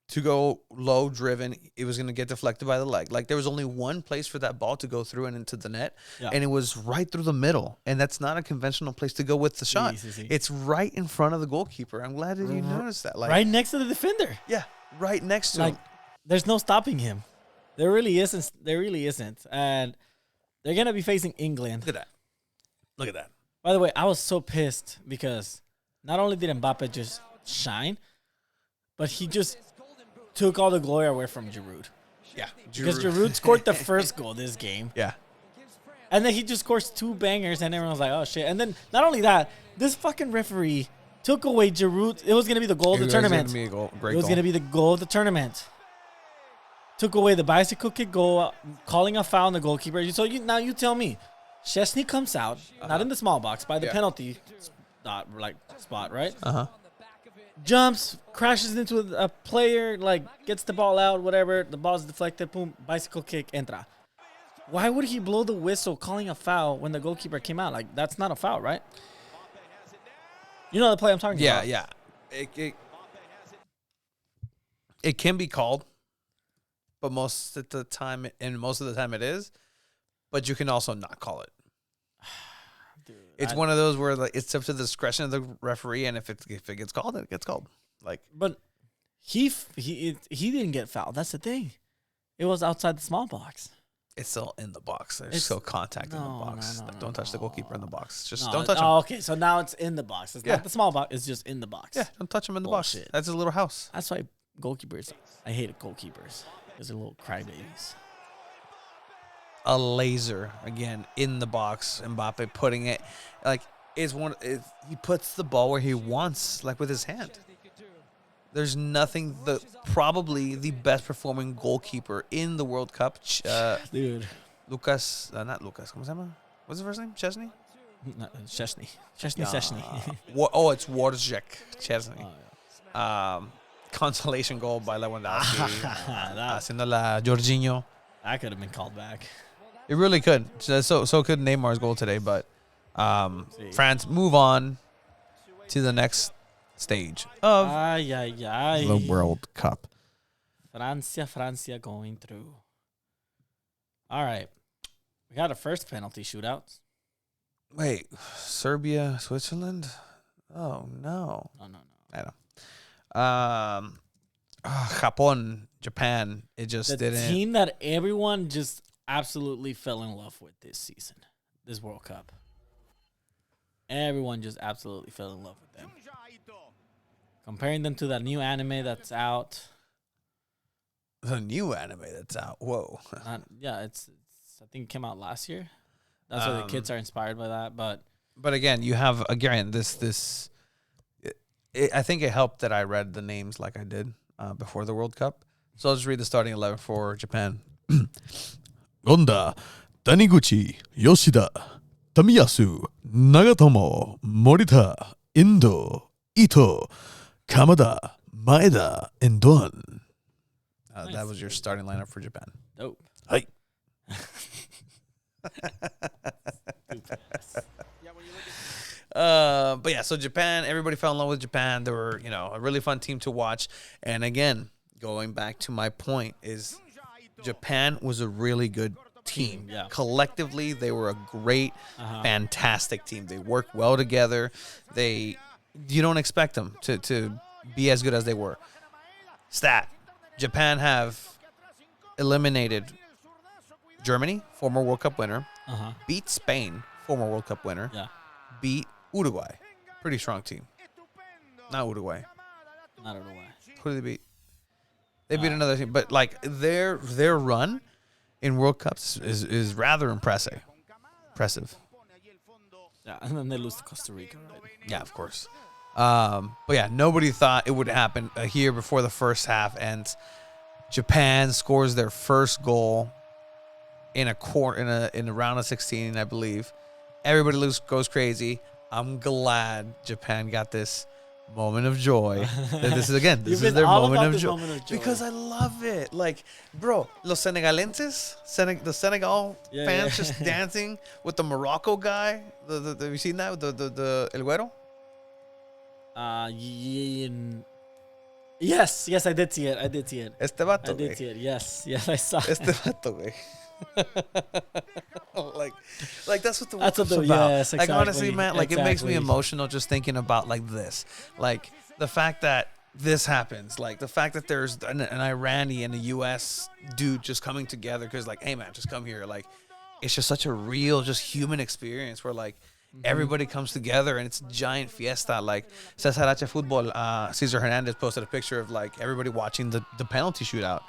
to go low driven, it was going to get deflected by the leg. Like, there was only one place for that ball to go through and into the net, Yeah. and it was right through the middle. And that's not a conventional place to go with the shot. Sí. It's right in front of the goalkeeper. I'm glad that you noticed that. Like, Right next to the defender. yeah, right next to Like, him. there's no stopping him. There really isn't. There really isn't. And they're gonna be facing England. Look at that. Look at that. By the way, I was so pissed because not only did Mbappe just shine, but he just took all the glory away from Giroud. Yeah. Because Giroud scored the first goal this game. Yeah. And then he just scores 2 bangers, and everyone was like, oh, shit. And then not only that, this fucking referee took away Giroud. It was going to be the goal of the tournament. It It was going to be the goal of the tournament. Took away the bicycle kick goal, calling a foul on the goalkeeper. So now you tell me, Szczesny comes out, not in the small box, by the penalty spot, right? Uh-huh. Jumps, crashes into a player, like gets the ball out, whatever. The ball's deflected, boom, bicycle kick, entra. Why would he blow the whistle calling a foul when the goalkeeper came out? Like, that's not a foul, right? You know the play I'm talking about. Yeah. It can be called, but most of the time it is. But you can also not call it. Dude, It's one of those where like it's up to the discretion of the referee, and if it gets called, it gets called. Like, But he didn't get fouled. That's the thing. It was outside the small box. it's still in the box. There's It's- still contact in the no, box. no, no, Don't touch the no. goalkeeper in the box. Just No, don't touch him. Oh, okay, so now it's in the box. It's Yeah. not the small box. It's just in the box. Yeah, don't touch him in the Bullshit. box. That's his little house. That's why goalkeepers. I hate goalkeepers. Because they're little crybabies. A laser again in the box. Mbappe putting it like he puts the ball where he wants, like with his hand. There's nothing. Probably the best performing goalkeeper in the World Cup. Dude. Not Lucas. ¿Cómo se llama? What's his first name? Chesney. Szczesny. Szczesny. It's Wojciech Szczesny. Consolation goal by Lewandowski. Haciendo la Jorginho. That could have been called back. It really could. So could Neymar's goal today, but France move on to the next stage of the World Cup. Francia going through. All right. We got our first penalty shootout. Wait, Serbia, Switzerland? Oh, no. No. I know. Japón, Japan, it just The didn't. team that everyone just absolutely fell in love with this season, this World Cup. Everyone just absolutely fell in love with them. Comparing them to that new anime that's out. The new anime that's out. Whoa. It's I think it came out last year. That's why the kids are inspired by that. But again, you have again this. I think it helped that I read the names like I did before the World Cup. So I'll just read the starting 11 for Japan. Gonda, Taniguchi, Yoshida, Tamiyasu, Nagatomo, Morita, Indo, Ito, Kamada, Maeda, and Don. That was your starting lineup for Japan. Dope. Hi. But yeah, so Japan, everybody fell in love with Japan. They were, a really fun team to watch. And again, going back to my point is Japan was a really good team. Yeah. Collectively, they were a great, fantastic team. They worked well together. You don't expect them to be as good as they were. Stat. Japan have eliminated Germany, former World Cup winner, beat Spain, former World Cup winner, beat Uruguay. Pretty strong team. Not Uruguay. Not Uruguay. Who did they beat? They beat another team. But like their run in World Cups is rather impressive. Yeah, and then they lose to Costa Rica, right? Yeah, of course. But yeah, nobody thought it would happen here before the first half, and Japan scores their first goal in a round of 16, I believe. Everybody goes crazy. I'm glad Japan got this moment of joy. This is their moment of joy. Because I love it. Like, bro, los Senegalenses, the Senegal fans just dancing with the Morocco guy. Have you seen that? The El Güero? Yes, I did see it. Este vato, I did see it. Yes, I saw it. Este vato, güey. like that's what the That's World what Cup's the- about. yes, Like honestly, exactly, man, like it makes me exactly. emotional just thinking about like this, like the fact that this happens, like the fact that there's an Irani and a U.S. dude just coming together because like, hey man, just come here. Like it's just such a real, just human experience where like everybody comes together and it's a giant fiesta. Like Cesar H. Football, Cesar Hernandez posted a picture of like everybody watching the penalty shootout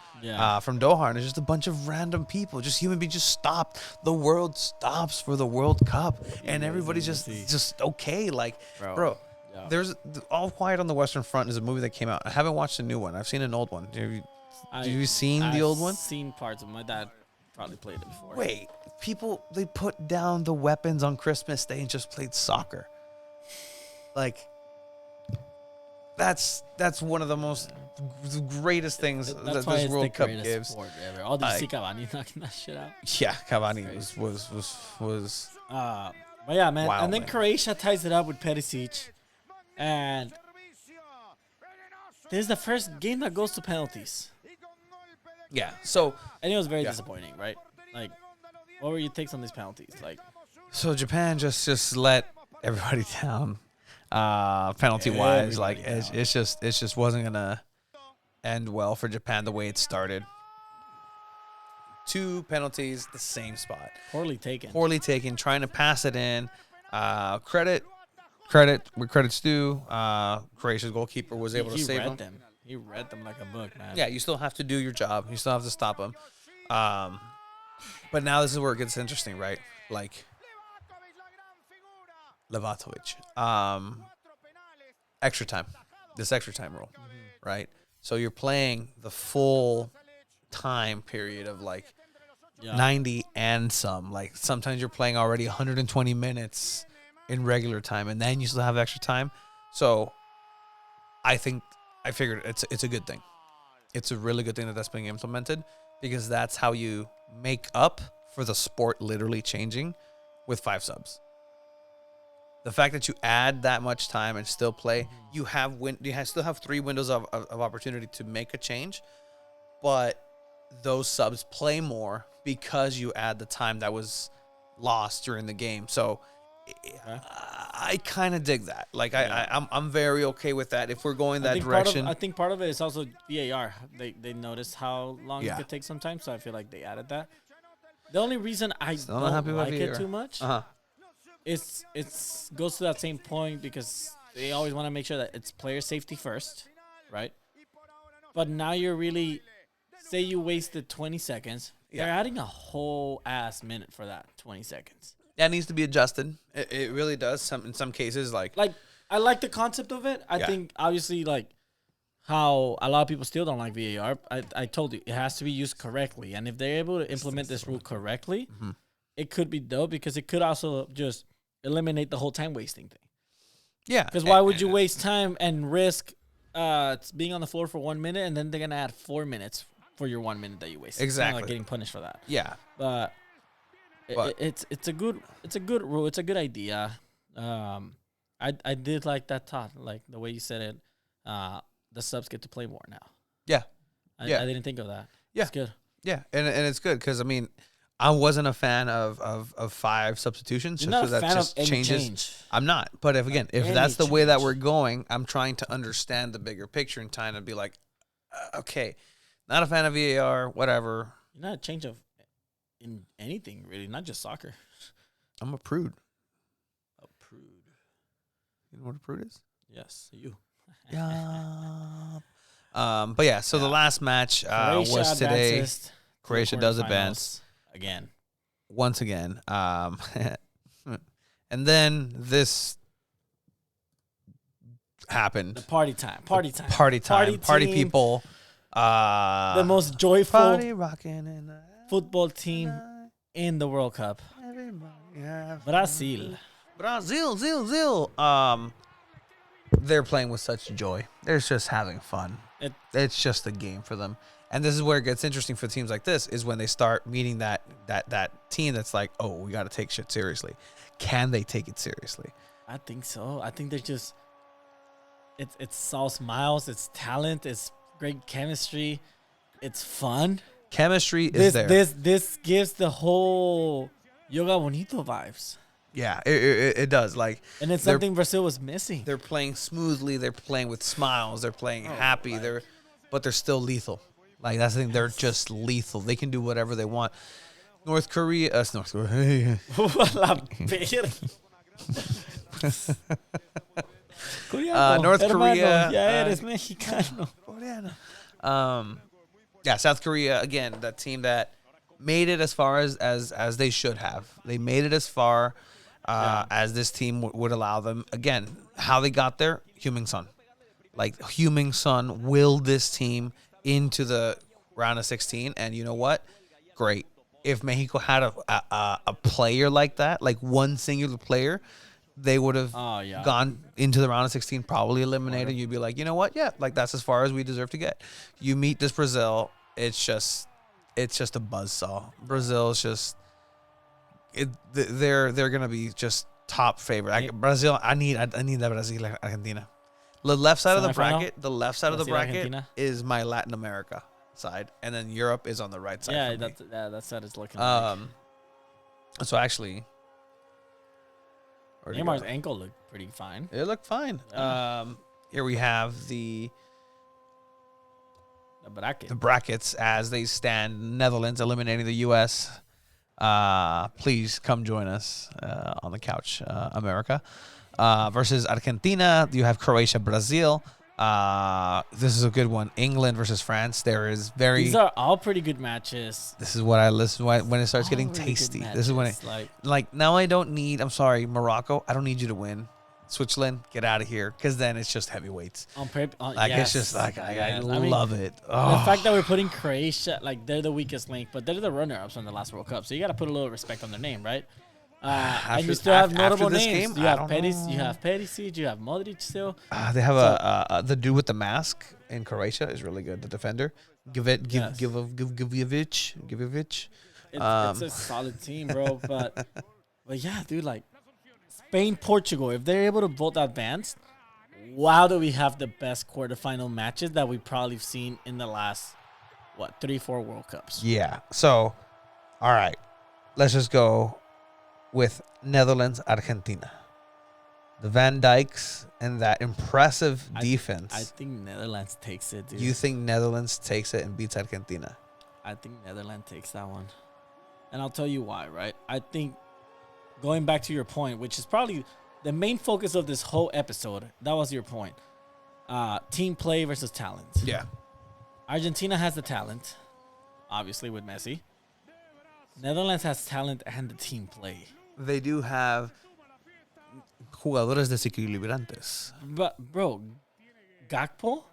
from Doha, and it's just a bunch of random people, just human beings, just stopped. The world stops for the World Cup, and everybody's just okay. Like, bro. Yeah. There's All Quiet on the Western Front is a movie that came out. I haven't watched the new one. I've seen an old one. Have you seen the old one? I've seen parts of it. My dad probably played it before. Wait, people, they put down the weapons on Christmas Day and just played soccer. Like, that's one of the most greatest things That's that why this it's World the Cup greatest gives. sport ever. Oh, did you see Cavani knocking that shit out? Yeah, Cavani was But yeah, man. Wow, and then man. Croatia ties it up with Perisic. And this is the first game that goes to penalties. yeah. So And it was very disappointing, right? Like, what were your takes on these penalties? Like, Japan just let everybody down, penalty wise. Like Everybody it just wasn't gonna end well for Japan the way it started. 2 penalties, the same spot, poorly taken. poorly taken, trying to pass it in. Credit where credit's due. Croatia's goalkeeper was able to He save read him. them. He read them like a book, man. Yeah, you still have to do your job. You still have to stop them. But now this is where it gets interesting, right? Like Levatovic. Extra time. This extra time rule, right? So you're playing the full time period of like 90 and some. Like sometimes you're playing already 120 minutes in regular time, and then you still have extra time. So I figured it's a good thing. It's a really good thing that that's being implemented, because that's how you make up for the sport literally changing with 5 subs. The fact that you add that much time and still play, you still have 3 windows of opportunity to make a change, but those subs play more because you add the time that was lost during the game. So I kind of dig that. Like I'm very okay with that. If we're going that direction, I think part of it is also VAR. They noticed how long it could take sometimes, so I feel like they added that. The only reason I don't like it too much. It's goes to that same point, because they always want to make sure that it's player safety first, right? But now you're really, say you wasted 20 seconds, they're adding a whole ass minute for that 20 seconds. That needs to be adjusted. It really does. In some cases, like I like the concept of it. I think obviously like how a lot of people still don't like VAR. I told you it has to be used correctly, and if they're able to implement this rule correctly, it could be dope, because it could also just eliminate the whole time wasting thing. Yeah. Because why would you waste time and risk being on the floor for 1 minute, and then they're gonna add 4 minutes for your 1 minute that you wasted? Exactly. Like getting punished for that. Yeah. But it's a good rule. It's a good idea. I did like that thought, like the way you said it. The subs get to play more now. Yeah. I didn't think of that. Yeah. It's good. Yeah, and it's good, because I mean, I wasn't a fan of 5 substitutions. You're not a that fan just of any changes. change. I'm not. But if Any that's the way that change. we're going, I'm trying to understand the bigger picture and trying to be like, okay, not a fan of VAR, whatever. You're not a change of in anything really, not just soccer. I'm a prude. A prude. You know what a prude is? Yes, you. Yeah. But yeah, so the last match was today. advances to the Croatia does quarterfinals advance again. once again. And then this happened. The party time. Party time. Party time. Party team, people. The most joyful Party rocking in the football team in the World Cup. Brazil. Brazil. They're playing with such joy. They're just having fun. It's just a game for them. And this is where it gets interesting for teams like this, is when they start meeting that team that's like, oh, we got to take shit seriously. Can they take it seriously? I think so. I think they're just it's all smiles, it's talent, it's great chemistry, it's fun. Chemistry is there. This gives the whole Yoga Bonito vibes. Yeah, it does. Like, and it's something Brazil was missing. They're playing smoothly. They're playing with smiles. They're playing happy. But they're still lethal. Like, that's the thing. They're just lethal. They can do whatever they want. North Korea. North Korea. North Korea. Ya eres mexicano. Yeah, South Korea, again, that team that made it as far as they should have. They made it as far as this team would allow them. Again, how they got there, Heung-min Son. Like, Heung-min Son willed this team into the round of 16, and you know what? Great. If Mexico had a player like that, like one singular player, they would have gone into the round of 16, probably eliminated. You'd be like, you know what? Yeah, like, that's as far as we deserve to get. You meet this Brazil, it's just a buzzsaw. Brazil's just they're gonna be just top favorite. Brazil, I need that Brazil Argentina. The left side of the bracket, Argentina is my Latin America side, and then Europe is on the right side. Yeah, that side is looking. So actually, Neymar's ankle looked pretty fine. It looked fine. Yeah. Here we have the brackets as they stand. Netherlands eliminating the U.S. Please come join us on the couch, America. Versus Argentina. You have Croatia, Brazil. This is a good one. England versus France. These are all pretty good matches. This is what I listen when it starts getting really tasty. This is when it like now I don't need. I'm sorry, Morocco. I don't need you to win. Switzerland, get out of here, because then it's just heavyweights. It's just like I love it. Oh. The fact that we're putting Croatia, like, they're the weakest link, but they're the runner-ups from the last World Cup, so you got to put a little respect on their name, right? And you After- still have after notable this names. game, You I have don't Perisic, know. you have Perisic, you have Modric still. They have the dude with the mask in Croatia is really good. The defender, Yes. Givovic. It's a solid team, bro. But yeah, dude, like Spain, Portugal, if they're able to both advance, wow, do we have the best quarterfinal matches that we've probably seen in the last 3-4 World Cups. Yeah. So, all right, let's just go with Netherlands, Argentina. The Van Dijks and that impressive defense. I think Netherlands takes it, dude. You think Netherlands takes it and beats Argentina? I think Netherlands takes that one. And I'll tell you why, right? I think going back to your point, which is probably the main focus of this whole episode, that was your point. Team play versus talent. Yeah. Argentina has the talent, obviously with Messi. Netherlands has talent and the team play. They do have jugadores desequilibrantes. But, bro, Gakpo?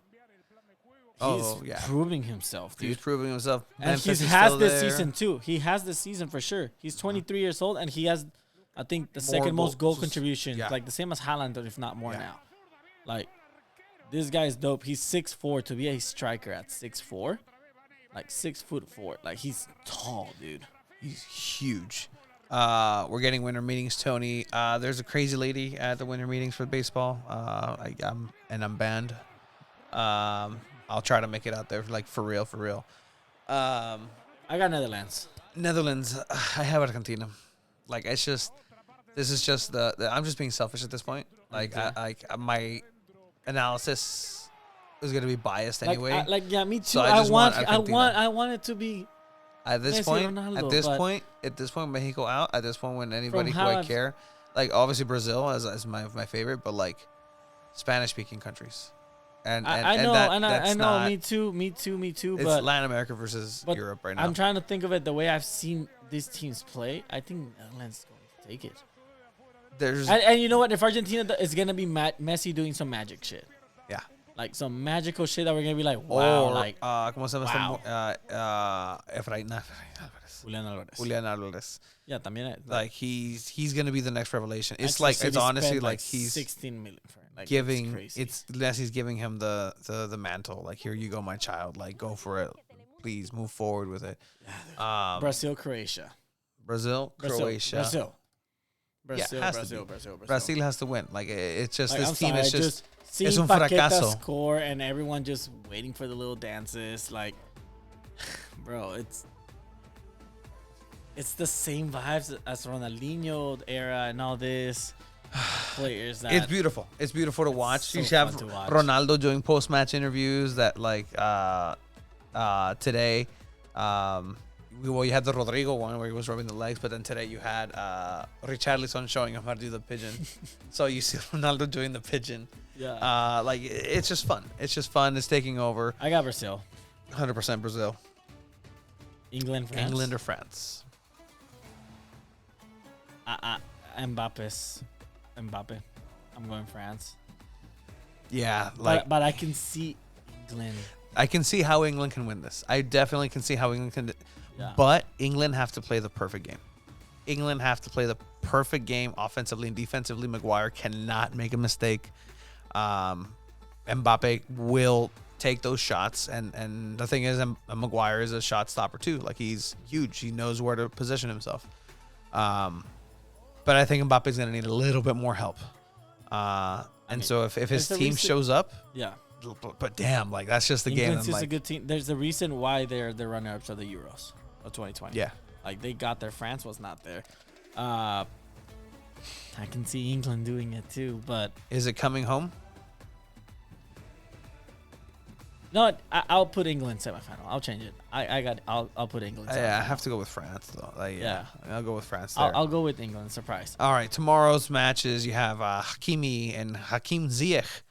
Oh, He's yeah. proving himself, dude. He's proving himself. And Memphis he is has still this there. season too. He has this season for sure. He's 23 years old and he has, I think, the More second most goal goals. contributions, Yeah. like the same as Haaland, if not more Yeah. now. Like, this guy's dope. He's 6'4" to be a striker at 6'4", like 6'4". Like he's tall, dude. He's huge. We're getting winter meetings, Tony. There's a crazy lady at the winter meetings for baseball. I'm banned. I'll try to make it out there, like for real. I got Netherlands. Netherlands. I have Argentina. Like it's just, this is just the I'm just being selfish at this point. Like Okay. my analysis is gonna be biased anyway. Yeah, me too. So I just want Argentina. I want it to be At this Messi, point, Ronaldo, at this point, Mexico out. At this point, when anybody who how I I've- care, like obviously Brazil as my favorite, but like Spanish speaking countries, and I know, that's I know. not, Me too. It's But Latin America versus but Europe right now. I'm trying to think of it the way I've seen these teams play. I think Netherlands is going to take it. There's And you know what? If Argentina is going to be Messi doing some magic shit, yeah. like some magical shit that we're going to be like, wow, Or like ¿cómo se llama? wow. Efraín Álvarez. Julian Alvarez. Julian Álvarez. Yeah, también. Like he's gonna be the next revelation. It's Manchester like City it's honestly spent, like he's 16 million for it. Like, giving crazy. it's Messi's giving him the mantle. Like here you go, my child. Like go for it. Please move forward with it. Brazil, Croatia. Brazil, Croatia. Brazil, has to Brazil, be. Brazil. Brazil has to win. Like it's just Like, this I'm team sorry, is just seeing es un Paqueta fracaso. score and everyone just waiting for the little dances. Like, bro, it's the same vibes as Ronaldinho era and all this players. That it's beautiful. It's beautiful to watch. so You have fun to watch. Ronaldo doing post match interviews that like today. You had the Rodrigo one where he was rubbing the legs, but then today you had Richarlison showing him how to do the pigeon. So you see Ronaldo doing the pigeon. Yeah, Like it's just fun. It's just fun. It's taking over. I got Brazil, 100% Brazil, England, France. England or France. Mbappe. I'm going France. Yeah, like But I can see England. I can see how England can win this. I definitely can see how England can. Yeah. But England have to play the perfect game. England have to play the perfect game offensively and defensively. Maguire cannot make a mistake. Mbappe will take those shots, and the thing is, Maguire is a shot stopper too. Like he's huge. He knows where to position himself. But I think Mbappe's gonna need a little bit more help. So if his there's a team reason- shows up, Yeah. but damn, like that's just the game. England's I'm just a like, good team. There's a reason why they're the runner-ups of the Euros of 2020. yeah. Like they got there. France was not there. I can see England doing it too, but Is it coming home? no, I'll put England semifinal. I'll change it. I'll put England. Yeah, I semifinal. have to go with France though. Like, Yeah. I'll go with France there. I'll go with England. Surprise. All right, tomorrow's matches you have Hakimi and Hakim Ziyech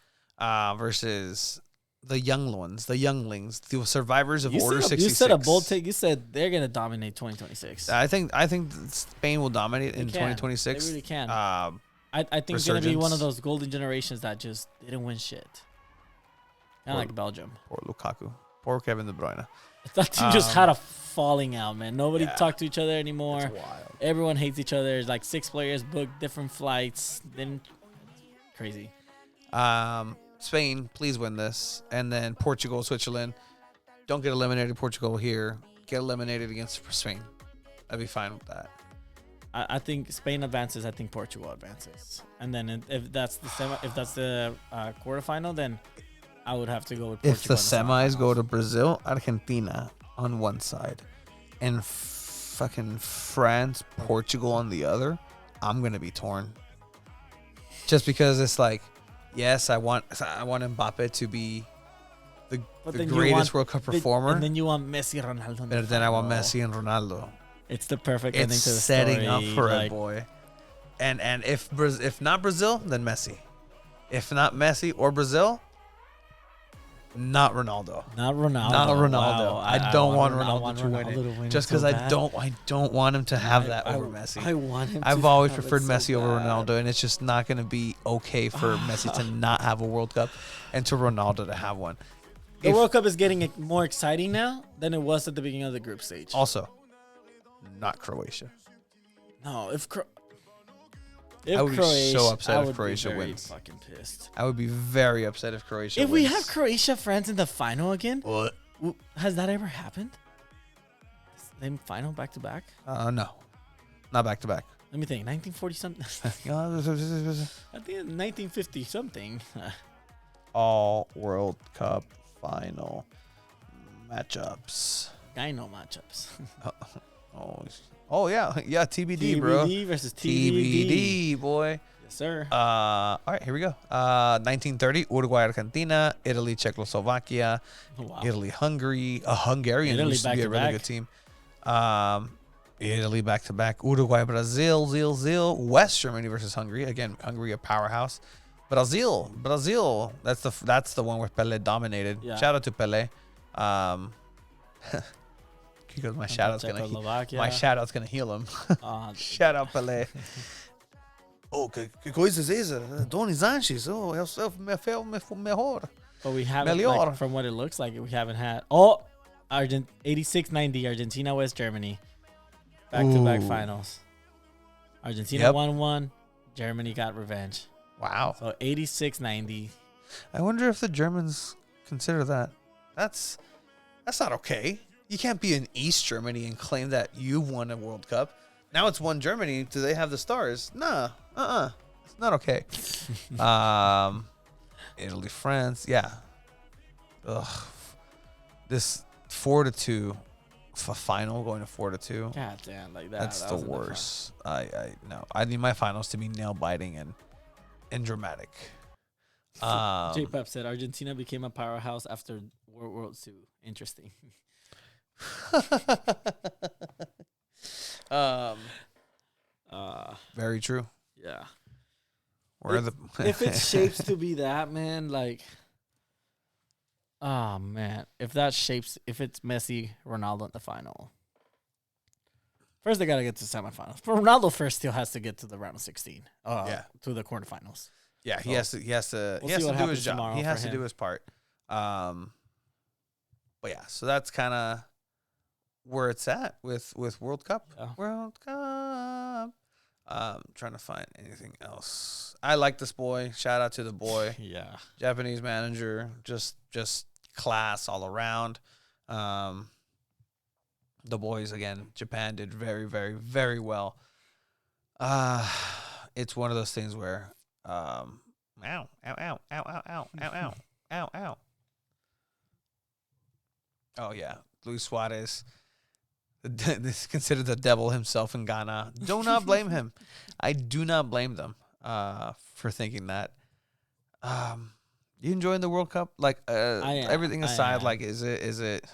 versus the younglings, the survivors of Order 66. You said a bold take. You said they're gonna dominate 2026. I think Spain will dominate in They 2026. They really can. Uh, I think it's gonna be one of resurgence. those golden generations that just didn't win shit. Kind of like Belgium. Poor Lukaku. Poor Kevin De Bruyne. That team just had a falling out, man. Nobody Yeah. talked to each other anymore. It's wild. Everyone hates each other. It's like 6 players booked different flights. Then crazy. Spain, please win this. And then Portugal, Switzerland. Don't get eliminated, Portugal here. Get eliminated against Spain. I'd be fine with that. I think Spain advances. I think Portugal advances. And then if that's the quarterfinal, then I would have to go with Portugal. If the in semis go semifinals. to Brazil, Argentina on one side, and fucking France, Portugal on the other, I'm gonna be torn. Just because it's like, yes, I want Mbappe to be the then you greatest want- World Cup performer, and then you want Messi, Ronaldo. in the but then I want final. Messi and Ronaldo. It's the perfect ending It's to the setting story. up for like, it, boy. And if not Brazil, then Messi. If not Messi or Brazil, not Ronaldo. Not Ronaldo. Not Ronaldo. Wow. I don't want I Ronaldo to win it. Just because so I bad. don't want him to have that over Messi. I want him. I've to always have it preferred so Messi over bad. Ronaldo, and it's just not going to be okay for Messi to not have a World Cup and to Ronaldo to have one. The If- World Cup is getting more exciting now than it was at the beginning of the group stage. Also, not Croatia. No, if I would be so upset I if would be Croatia very wins. Fucking pissed. I would be very upset if Croatia If wins. we have Croatia, France in the final again, What? has that ever happened? Them final back to back? No. Not back to back. Let me think. 1940 something. I think it's 1950 something. All World Cup final matchups. Gyno matchups. Oh yeah, TBD, bro. TBD versus TBD. TBD, boy. Yes, sir. All right, here we go. 1930, Uruguay, Argentina, Italy, Czechoslovakia, Wow. Italy, Hungary. Hungarian Italy used to be a really back-to-back. good team. Italy back to back. Uruguay, Brazil, Zil. West Germany versus Hungary. Again, Hungary a powerhouse. Brazil. That's the one where Pele dominated. Yeah. Shout out to Pele. Because my shout out's gonna heal him. Shout out Pelé. Oh, que coisa é essa? Tony Sanchez. Oh, eu me feel melhor. But we haven't, Melior. like, from what it looks like, we haven't had. 86-90, Argentina, West Germany. Back-to-back Ooh. finals. Argentina Yep. won one. Germany got revenge. Wow. So 86-90. I wonder if the Germans consider that. That's not okay. You can't be in East Germany and claim that you won a World Cup. Now it's one Germany. Do they have the stars? Nah. It's not okay. Italy, France. Yeah. Ugh. This 4-2 final going to 4-2. God damn, like that. That's that the was in front. worst. No. I need my finals to be nail biting and dramatic. J Pep said Argentina became a powerhouse after World War II. Interesting. Very true. Yeah. Where are the If it shapes to be that, man, like, oh man, if it's Messi, Ronaldo in the final. First, they gotta get to the semifinals. But Ronaldo first still has to get to the round of 16. Yeah. To the quarterfinals. Yeah, he has to We'll see do what his happens job. tomorrow He has for to do him. his part. But yeah, so that's kind of where it's at with World Cup. Yeah. World Cup. Trying to find anything else. I like this boy. Shout out to the boy. Yeah. Japanese manager, just class all around. The boys again, Japan did very, very, very well. It's one of those things where, ow, ow, ow, ow, ow, ow, ow, ow, ow, ow. Oh yeah, Luis Suarez. This is considered the devil himself in Ghana. Do not blame him. I do not blame them for thinking that. You enjoying the World Cup? Like everything aside, like is it is it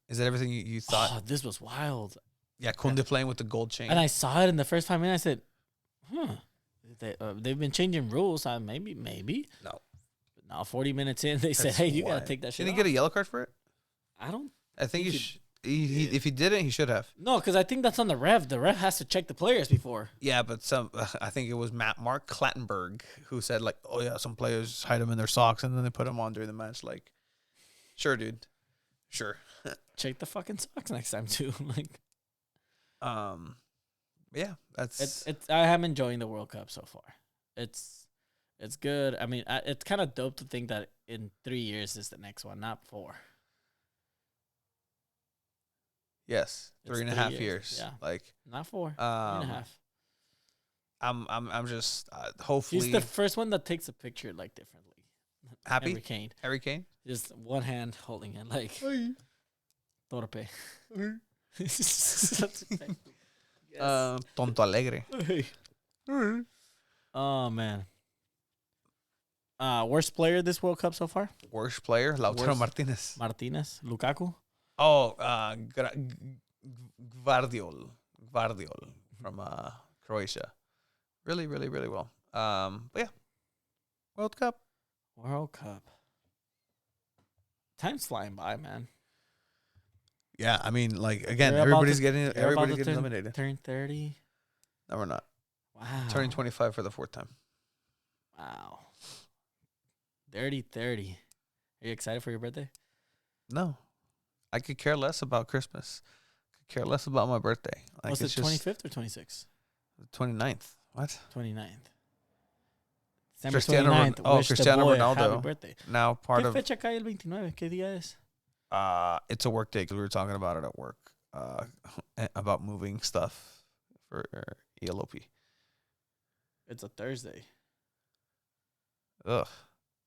everything you thought? Oh, this was wild. Yeah, Kunde playing with the gold chain. And I saw it in the first 5 minutes. I said, they've been changing rules. Maybe. No. But now 40 minutes in, they said, That's hey, you got wild. to take that shit Did he off. get a yellow card for it? I don't. I think He he if he didn't, he should have. No, because I think that's on the ref. The ref has to check the players before. Yeah, but I think it was Mark Clattenburg who said like, oh yeah, some players hide them in their socks and then they put them on during the match. Like, sure, dude. Sure. Check the fucking socks next time too. Like, Yeah, that's it's. I am enjoying the World Cup so far. It's good. I mean, it's kind of dope to think that in 3 years is the next one, not 4. yes, It's 3.5 3 years, years. yeah. Like, Not 4. 3.5. I'm just hopefully He's the first one that takes a picture like differently. happy. Henry Kane. Harry Kane. Just one hand holding it like Torpe. Tonto alegre. Oh man. Worst player this World Cup so far? Worst player, Lautaro Worst. Martinez. Martinez, Lukaku. Oh, Gvardiol from Croatia. Really, really, really well. But yeah, World Cup. World Cup. Time's flying by, man. Yeah, I mean, like again, We're about everybody's to- getting You're about everybody's to getting eliminated. Turn 30. No, we're not. Wow. Turning 25 for the 4th time. Wow. 30. Are you excited for your birthday? No, I could care less about Christmas. Could care less about my birthday. Like Was it's it just 25th or 26th? the 29th. What? 29th. December Cristiano 29th. Ron- Wish the Cristiano boy a Ronaldo. Happy birthday. Now part ¿Qué of fecha cae el 29? ¿Qué día es? it's a work day because we were talking about it at work. About moving stuff for ELOP. It's a Thursday. Ugh.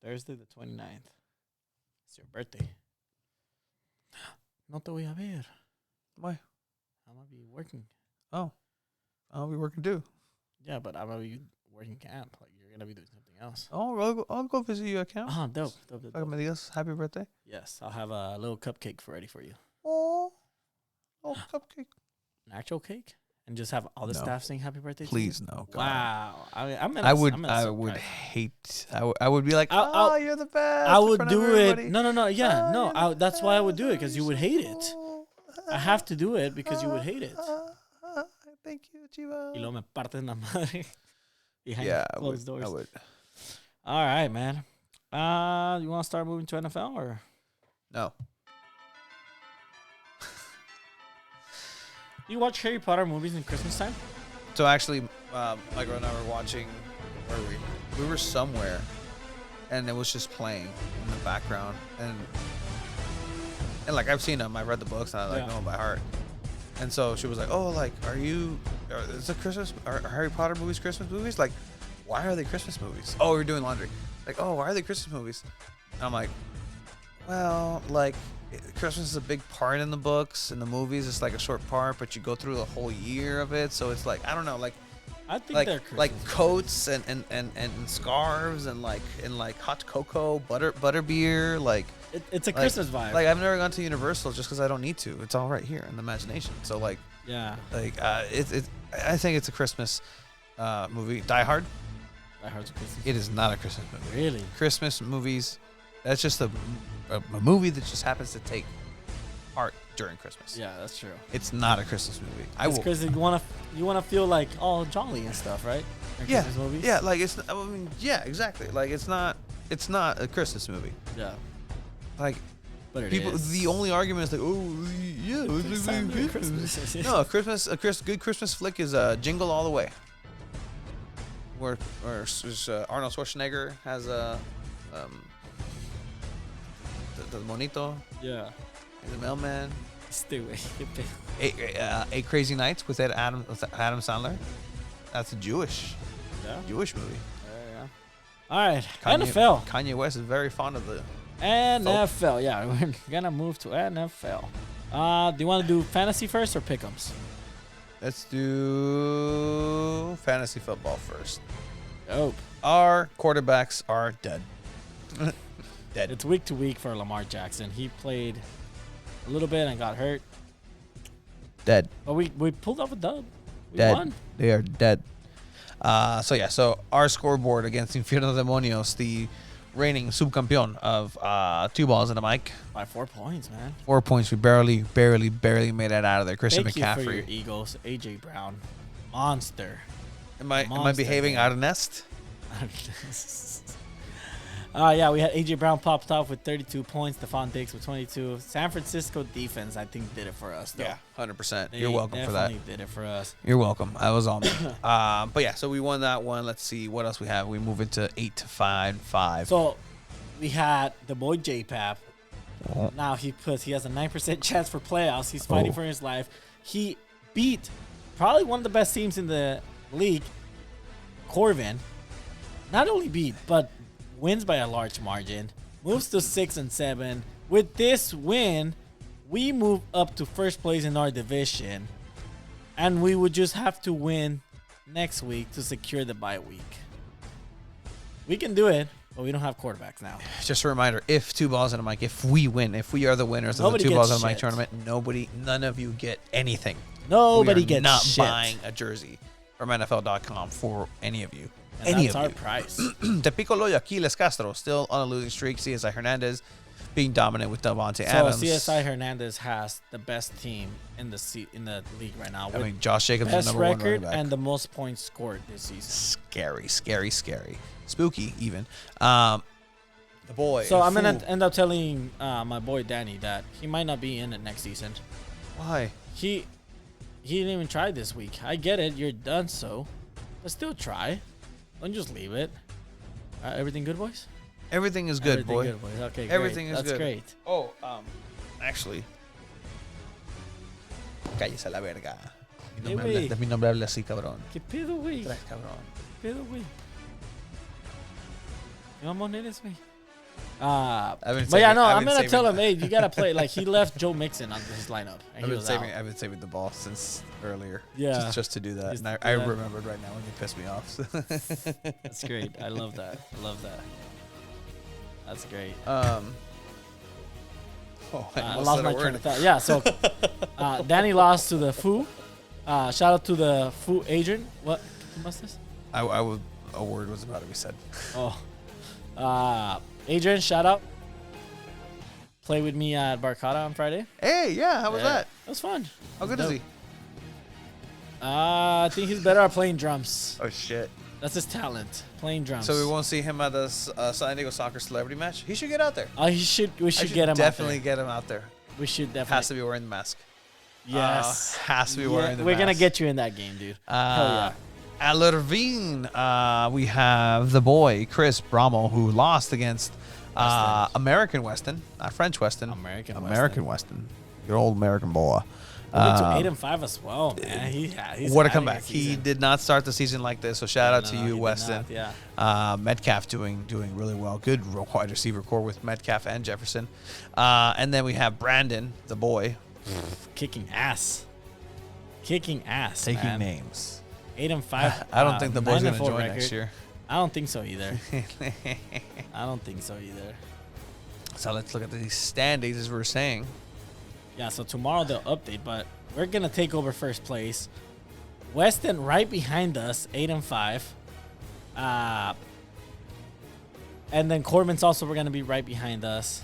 Thursday the 29th. It's your birthday. No te voy a ver. Why? I'm going to be working. Oh, I'll be working too. Yeah, but I'm going to be working camp. Like, you're going to be doing something else. Oh, I'll go visit you at camp. Dope. Para que me digas happy birthday. Yes, I'll have a little cupcake ready for you. Oh, cupcake. An actual cake? And just have all the No. staff sing happy birthday to you? Please no. God. Wow. I would hate. I would be like, I'll- you're the best. I in would front of do everybody. it. No. Yeah, no. you're the That's why I would do it, because best. you would hate it. I have to do it because you would hate it. Thank you, Chiva. Y luego me parten la madre behind Yeah, I closed would. doors. I would. All right, man. You want to start moving to NFL or? No. You watch Harry Potter movies in Christmas time? So actually, Michael and I were watching. Where were we? We were somewhere, and it was just playing in the background, and like I've seen them, I've read the books, and I like know them by heart. And so she was like, "Oh, like, is it Christmas? Are Harry Potter movies Christmas movies? Like, why are they Christmas movies? Oh, we're doing laundry. Like, oh, why are they Christmas movies?" And I'm like, well, like, Christmas is a big part in the books. In the movies, it's like a short part, but you go through the whole year of it. So it's like, I don't know, like I think they're Christmas. like coats and scarves and like hot cocoa, butter beer, like It's a Christmas vibe. Like I've never gone to Universal just because I don't need to. It's all right here in the imagination. So like yeah. I think it's a Christmas movie. Die Hard. Die Hard's a Christmas. It is not a Christmas movie. Really? Christmas movies. That's just a movie that just happens to take part during Christmas. Yeah, that's true. It's not a Christmas movie. It's because you wanna feel like all jolly and stuff, right? In Yeah, Christmas movies? yeah, like it's. I mean, yeah, exactly. Like it's not a Christmas movie. Yeah. Like But it people, is. the only argument is like, oh yeah, it's Time like to Christmas. Christmas. No, good Christmas flick is Jingle All the Way. Where Arnold Schwarzenegger has a the monito, Yeah. the mailman. Stupid. Eight Crazy Nights with Adam Sandler. That's a Jewish Yeah. movie. Yeah. All right. NFL. Kanye West is very fond of the. NFL. Yeah, we're gonna move to NFL. Do you want to do fantasy first or pick'ems? Let's do fantasy football first. Dope. Our quarterbacks are dead. Dead. It's week to week for Lamar Jackson. He played a little bit and got hurt, Dead. but we pulled off a dub. We Dead. won. They are dead. So our scoreboard against Infierno Demonios, the reigning subcampeón of 2 balls and a mic. By 4 points, man. 4 points. We barely made it out of there. Christian Thank you for your McCaffrey. Eagles. AJ Brown, monster. Am I monster behaving game. out of nest? Yeah, we had A.J. Brown popped off with 32 points. Stephon Diggs with 22. San Francisco defense, I think, did it for us, though. Yeah, 100%. They You're welcome for that. definitely did it for us. You're welcome. I was on there. But yeah, so we won that one. Let's see what else we have. We move into 8-5-5. So we had the boy J-Pap. Oh. Now he has a 9% chance for playoffs. He's fighting for his life. He beat probably one of the best teams in the league, Corvin. Not only beat, but wins by a large margin. Moves to 6-7. With this win, we move up to first place in our division. And we would just have to win next week to secure the bye week. We can do it, but we don't have quarterbacks now. Just a reminder, if Two Balls and a Mic, if we win, if we are the winners of Nobody the Two Balls gets and a Mic shit. tournament, none of you get anything. Nobody We are gets not shit. buying a jersey from NFL.com for any of you. And Any that's of our you. price. Tepico Loya, Aquiles Castro, still on a losing streak. CSI Hernandez being dominant with Davante So Adams. CSI Hernandez has the best team in the league right now. I With mean, Josh Jacobs is best number one running record back. and the most points scored this season. Scary, scary, scary. Spooky, even. The boy. So I'm gonna Fu- end up telling my boy Danny that he might not be in it next season. Why? He didn't even try this week. I get it, you're done so, but still try. Don't just leave it. Everything good, boys? Everything is good, Everything boy. good, boys. Okay, great. Everything is That's good. great. Oh, actually. Cállese la verga. Eh, güey. De mi nombre habla así, cabrón. ¿Qué pedo, güey? Tres, cabrón. ¿Qué pedo, güey? ¿Qué mamón eres, güey? But yeah, no, I'm gonna tell him, hey, you gotta play. Like he left Joe Mixon on his lineup, and he was out. I've been saving the ball since earlier. Yeah. Just to do that. Just And to I do that. remembered right now when you pissed me off. So. That's great. I love that. I love that. That's great. Oh, I I almost lost said my a train word. of thought. Yeah, so Danny lost to the Foo. Shout out to the Foo Adrian. What? What's this? A word was about to be said. Oh. Adrian, shout out. Play with me at Barcata on Friday. Hey, yeah, how was that? That was fun. How good is he? I think he's better at playing drums. Oh, shit. That's his talent, playing drums. So we won't see him at the San Diego Soccer Celebrity Match? He should get out there. We should get him definitely out get him out there. there. We should definitely. Has to be wearing the mask. Yes. Has to be wearing the We're mask. going to get you in that game, dude. Hell yeah. At Lervine, we have the boy, Chris Brommel, who lost against American Weston, not French Weston. American Weston. Your old American boy. We went to 8-5 as well, man. He's What a having comeback. He season. did not start the season like this, so shout out to No, he you, did Weston. not, yeah. Metcalf doing really well. Good wide receiver core with Metcalf and Jefferson. And then we have Brandon, the boy. Kicking ass. Taking man. names. 8-5. I don't think the boy's going to 9-4 join record. next year. I don't think so either. So let's look at these standings as we were saying. Yeah, so tomorrow they'll update, but we're going to take over first place. Weston right behind us, 8-5. And then Corbin's also we're going to be right behind us.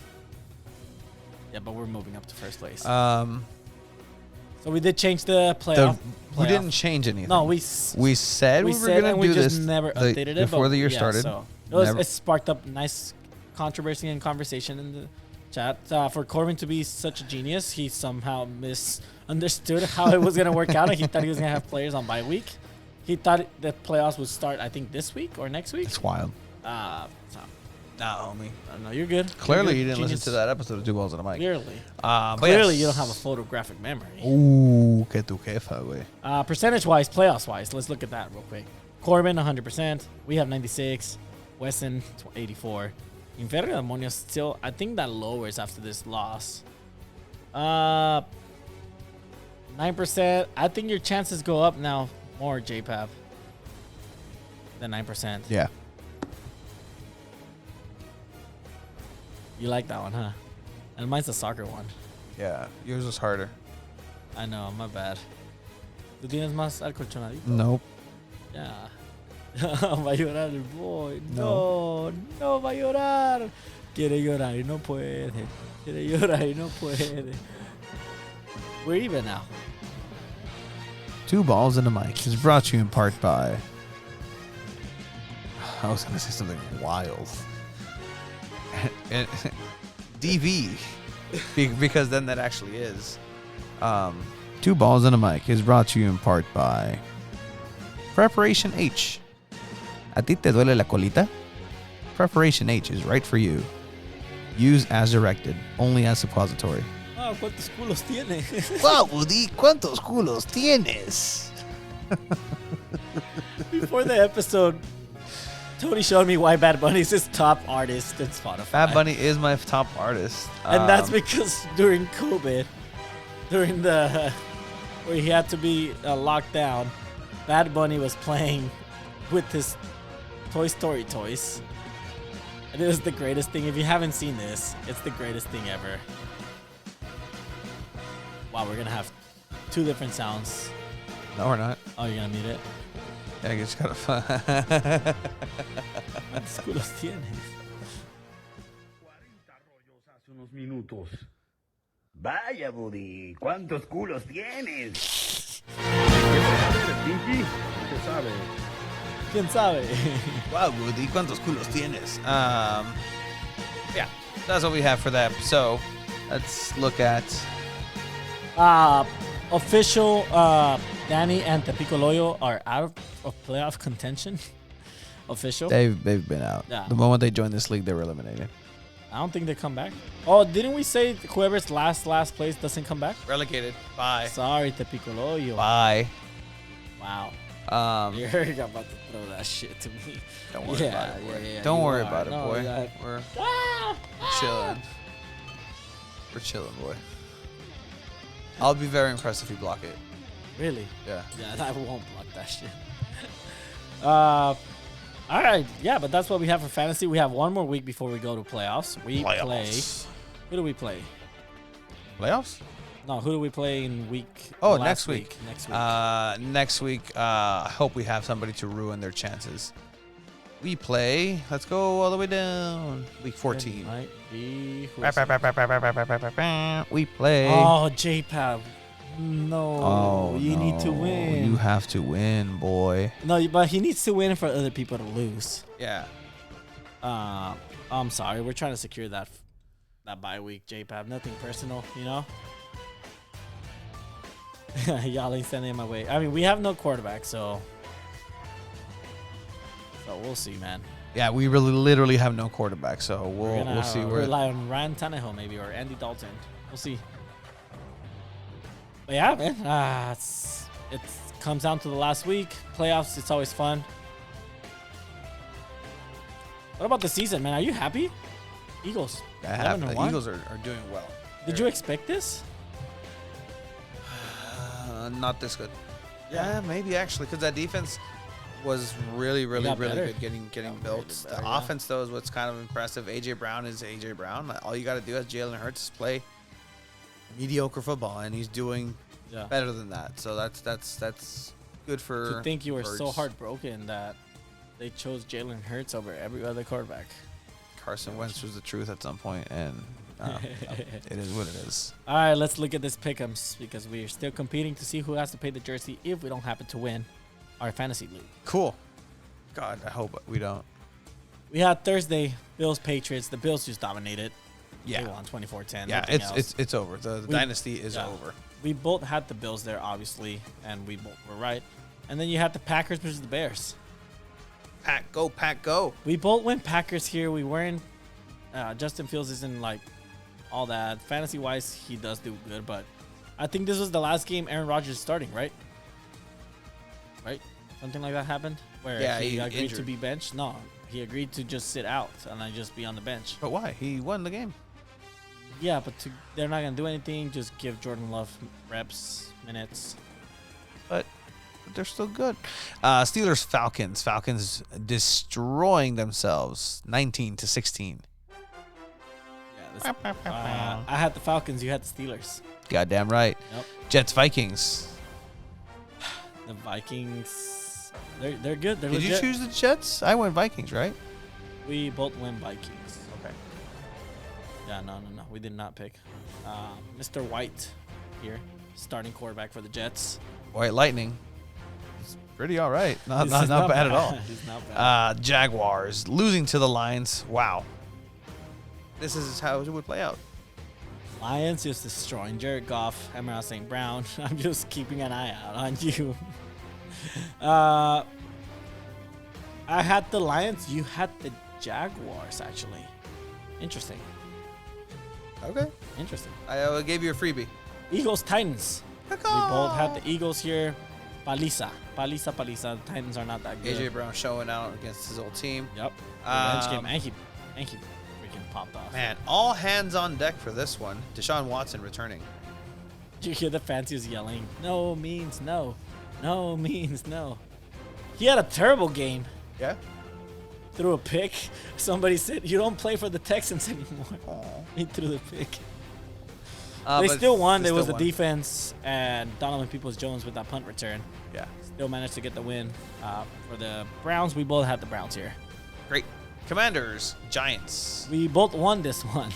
Yeah, but we're moving up to first place. So we did change the playoff. We didn't change anything. No, we said we were said going and to we do just this never updated it before but the year yeah, started. So Never- it sparked up nice controversy and conversation in the chat. For Corbin to be such a genius, he somehow misunderstood how it was going to work out. And he thought he was going to have players on bye week. He thought the playoffs would start, I think, this week or next week. It's wild. So, Nah, homie. no, you're good. Clearly, You're you good. didn't listen Genius. to that episode of Two Balls and a Mic. Clearly. But Clearly, yes. you don't have a photographic memory. Ooh, que tu jefa, güey. Percentage-wise, playoffs-wise, let's look at that real quick. Corbin, 100%. We have 96. Weston, 84. Inferno Demonios still, I think that lowers after this loss. 9%. I think your chances go up now more, JPAP, than 9%. Yeah. You like that one, huh? And mine's the soccer one. Yeah. Yours was harder. I know, my bad. ¿Tú tienes más alcolchonadito? Nope. Ya. Va a llorar el boy. No, no va a llorar. Quiere llorar y no puede. Quiere llorar y no puede. We're even now. Two Balls and a Mic is brought to you in part by. I was going to say something wild. DV, because then that actually is. Two Balls and a Mic is brought to you in part by Preparation H. ¿A ti te duele la colita? Preparation H is right for you. Use as directed, only as suppository. Wow, ¿cuántos culos tiene? Wow, Woody, ¿cuántos culos tienes? Before the episode, Tony showed me why Bad Bunny is his top artist in Spotify. Bad Bunny is my top artist. And that's because during COVID, during the where he had to be locked down, Bad Bunny was playing with his Toy Story toys. And it was the greatest thing. If you haven't seen this, it's the greatest thing ever. Wow, we're going to have two different sounds. No, we're not. Oh, you're going to mute it? Yeah, I just gotta. ¿Cuántos culos tienes? 40 rollos hace unos minutos. Vaya, Buddy, ¿cuántos culos tienes? Pinky, ¿qué sabe? ¿Quién sabe? Wow, Woody, ¿cuántos culos tienes? Yeah, that's what we have for that. So, let's look at. Official Danny and Tepico Loyo are out of playoff contention. Official. They've been out. Yeah. The moment they joined this league, they were eliminated. I don't think they come back. Oh, didn't we say whoever's last place doesn't come back? Relegated. Bye. Sorry, Tepico Loyo. Bye. Wow. You're about to throw that shit to me. Don't worry about it, boy. Yeah, Don't you worry are. about it, No, boy. yeah. We're chilling. We're chilling, boy. I'll be very impressed if you block it. Really? Yeah. Yeah, I won't block that shit. All right. Yeah, but that's what we have for fantasy. We have one more week before we go to playoffs. We play. Who do we play? Playoffs? No, who do we play in week? Oh, last next week. Next week. Next week, I hope we have somebody to ruin their chances. We play. Let's go all the way down. Week 14. It might be. We play. Oh, JPAB. No. Oh, you need to no. win. You have to win, boy. No, but he needs to win for other people to lose. Yeah. I'm sorry. We're trying to secure that bye week, JPAB. Nothing personal, you know? Y'all ain't sending it my way. I mean, we have no quarterback, so we'll see, man. Yeah, we really literally have no quarterback, so we'll see where. Rely on Ryan Tannehill maybe or Andy Dalton. We'll see. But yeah, man, it comes down to the last week. Playoffs, it's always fun. What about the season, man? Are you happy? Eagles. The 11-1. Eagles are doing well. Did you expect this? Not this good. Yeah, maybe actually, because that defense was really got better. good getting built. Better, The yeah. offense, though, is what's kind of impressive. AJ Brown is AJ Brown. All you got to do as Jalen Hurts is play mediocre football, and he's doing better than that. So that's good for. To think you were so Hurts. heartbroken that they chose Jalen Hurts over every other quarterback. Carson Wentz was the truth at some point, and it is what it is. All right, let's look at this pick'ems because we are still competing to see who has to pay the jersey if we don't happen to win our fantasy league. Cool. God, I hope we don't. We had Thursday, Bills Patriots. The Bills just dominated. Yeah. They won 24-10. Yeah, nothing else. it's over. The dynasty is yeah. over. We both had the Bills there, obviously, and we both were right. And then you had the Packers versus the Bears. Pack go. We both went Packers here. We weren't. Justin Fields isn't like all that fantasy wise. He does do good, but I think this was the last game Aaron Rodgers is starting, right? Right? Something like that happened where he agreed injured. to be benched. No, he agreed to just sit out and I just be on the bench. But why? He won the game. Yeah, but they're not gonna do anything. Just give Jordan Love reps, minutes. But they're still good. Steelers Falcons. Falcons destroying themselves 19-16. Yeah, I had the Falcons. You had the Steelers. Goddamn right. Yep. Jets Vikings. The Vikings. They're good. They're Did legit. you choose the Jets? I went Vikings, right? We both went Vikings. Okay. Yeah, no. We did not pick. Mr. White here, starting quarterback for the Jets. White Lightning. It's pretty all right. Not He's bad at all. He's not bad. Jaguars losing to the Lions. Wow. this is how it would play out. Lions just destroying Jared Goff, Amara St. Brown. I'm just keeping an eye out on you. I had the Lions. You had the Jaguars, actually. Interesting. Okay. Interesting. I gave you a freebie. Eagles, Titans. We both had the Eagles here. Paliza. The Titans are not that good. AJ Brown showing out against his old team. Yep. Revenge game. And he freaking popped off. Man, all hands on deck for this one. Deshaun Watson returning. You hear the fanciest yelling, no means no. No means no. He had a terrible game. Yeah. Threw a pick. Somebody said, you don't play for the Texans anymore. He threw the pick. They but still won. they There was still the won. defense and Donovan Peoples-Jones with that punt return. Yeah. Still managed to get the win. For the Browns, we both had the Browns here. Great. Commanders, Giants. We both won this one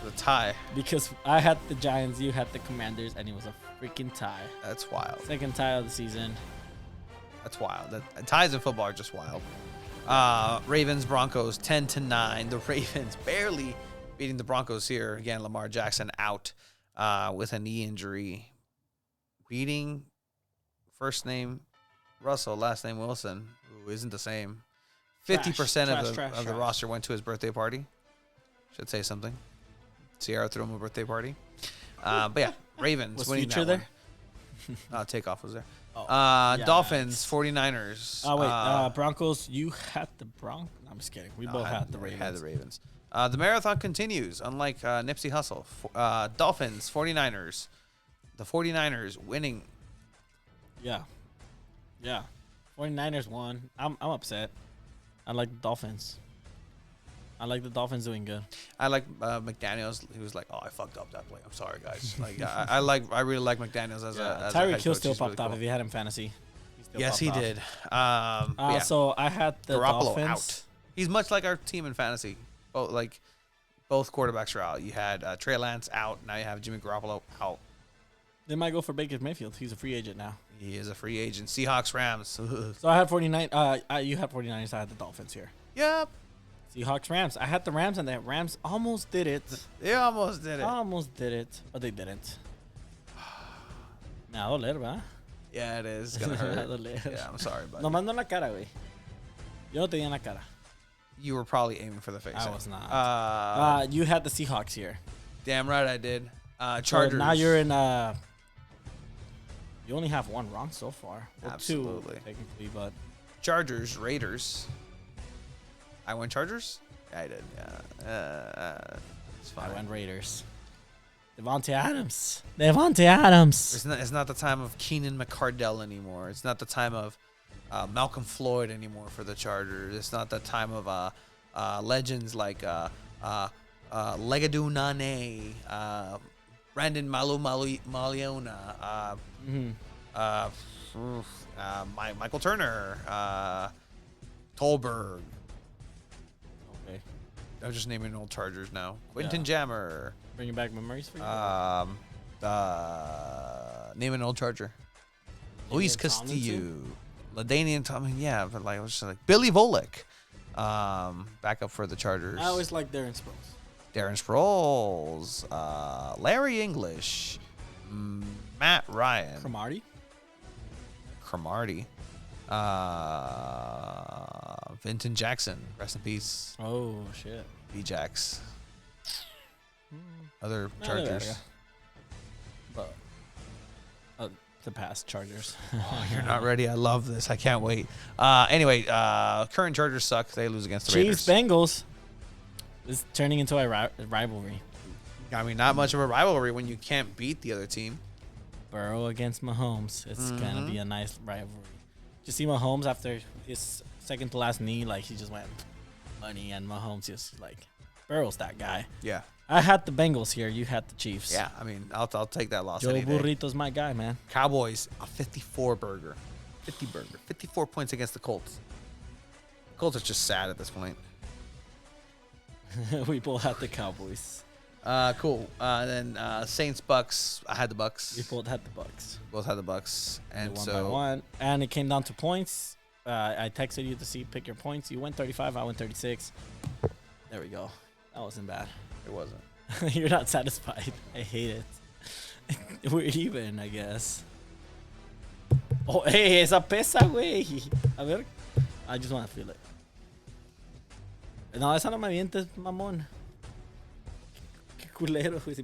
The tie. because I had the Giants, you had the Commanders, and it was a freaking tie. That's wild. Second tie of the season. That's wild. Ties in football are just wild. Ravens, Broncos, 10-9. The Ravens barely beating the Broncos here. Again, Lamar Jackson out with a knee injury. Beating first name Russell, last name Wilson, who isn't the same. 50% of the roster went to his birthday party. Should say something. Sierra threw him a birthday party. But yeah, Ravens Was winning Future that there? one. Takeoff was there. Oh, Dolphins, 49ers. Oh, wait. Broncos, you had the Broncos? I'm just kidding. We No, both I had the Ravens. Had the Ravens. The marathon continues, unlike Nipsey Hussle. Dolphins, 49ers. The 49ers winning. Yeah. 49ers won. I'm upset. I like the Dolphins. I like the Dolphins doing good. I like McDaniels. He was like, "Oh, I fucked up that play. I'm sorry, guys." Like, I really like McDaniels as a Tyreek head Hill coach. still He's popped really off cool. if he had him fantasy. Still Yes, popped he off. did. But yeah, So I had the Garoppolo Dolphins. out. He's much like our team in fantasy. Both quarterbacks are out. You had Trey Lance out. Now you have Jimmy Garoppolo out. They might go for Baker Mayfield. He's a free agent now. He is a free agent. Seahawks, Rams. So I had 49. You had 49ers. I had the Dolphins here. Yep. Seahawks, Rams. I had the Rams, and the Rams almost did it. They almost did it. Almost did it, but they didn't. Me va a doler, ¿verdad? Yeah, it is. It's gonna Me va a hurt. doler. Yeah, I'm sorry, buddy. Nomás no en la cara, güey. Yo no tenía en la cara. You were probably aiming for the face. I was not. You had the Seahawks here. Damn right I did. So Chargers. now you're in. You only have one wrong so far. Well, Absolutely. two, technically, but Chargers, Raiders. I went Chargers? Yeah, I did. Yeah. It's I fine. went Raiders. Devontae Adams. It's not the time of Keenan McCardell anymore. It's not the time of Malcolm Floyd anymore for the Chargers. It's not the time of legends like Legadou Nane, Brandon Maliona, Michael Turner, Tolberg. Okay. I'm just naming old Chargers now. Quentin Jammer. Bringing back memories for you. Name an old Charger. Luis Castillo. LaDainian Tomlinson. Yeah, but like I was just like Billy Volek. Backup for the Chargers. I always like Darren Sproles. Darren Sproles. Larry English. Matt Ryan. Cromartie. Vinton Jackson. Rest in peace. Oh shit. B-Jax. Other No, Chargers. But the past Chargers. Oh, you're not ready. I love this. I can't wait. Anyway, current Chargers suck. They lose against the Chiefs Raiders. Bengals. This is turning into a rivalry. I mean, not much of a rivalry when you can't beat the other team. Burrow against Mahomes. It's gonna be a nice rivalry. Did you see Mahomes after his second to last knee? Like he just went money, and Mahomes just like Burrow's that guy. Yeah. I had the Bengals here. You had the Chiefs. Yeah. I mean, I'll take that loss Joe any day. Burrito's my guy, man. Cowboys, a 54 burger. 54 points against the Colts. Colts are just sad at this point. We both had the Cowboys. Cool. Then Saints, Bucks. I had the Bucks. We both had the Bucks. Both had the Bucks. And One so by one, and it came down to points. I texted you to pick your points. You went 35. I went 36. There we go. That wasn't bad. It wasn't. You're not satisfied. I hate it. We're even, I guess. Oh, hey, esa pesa, güey. A ver. I just want to feel it. No, esa no me avientes, mamón. Qué culero. güey.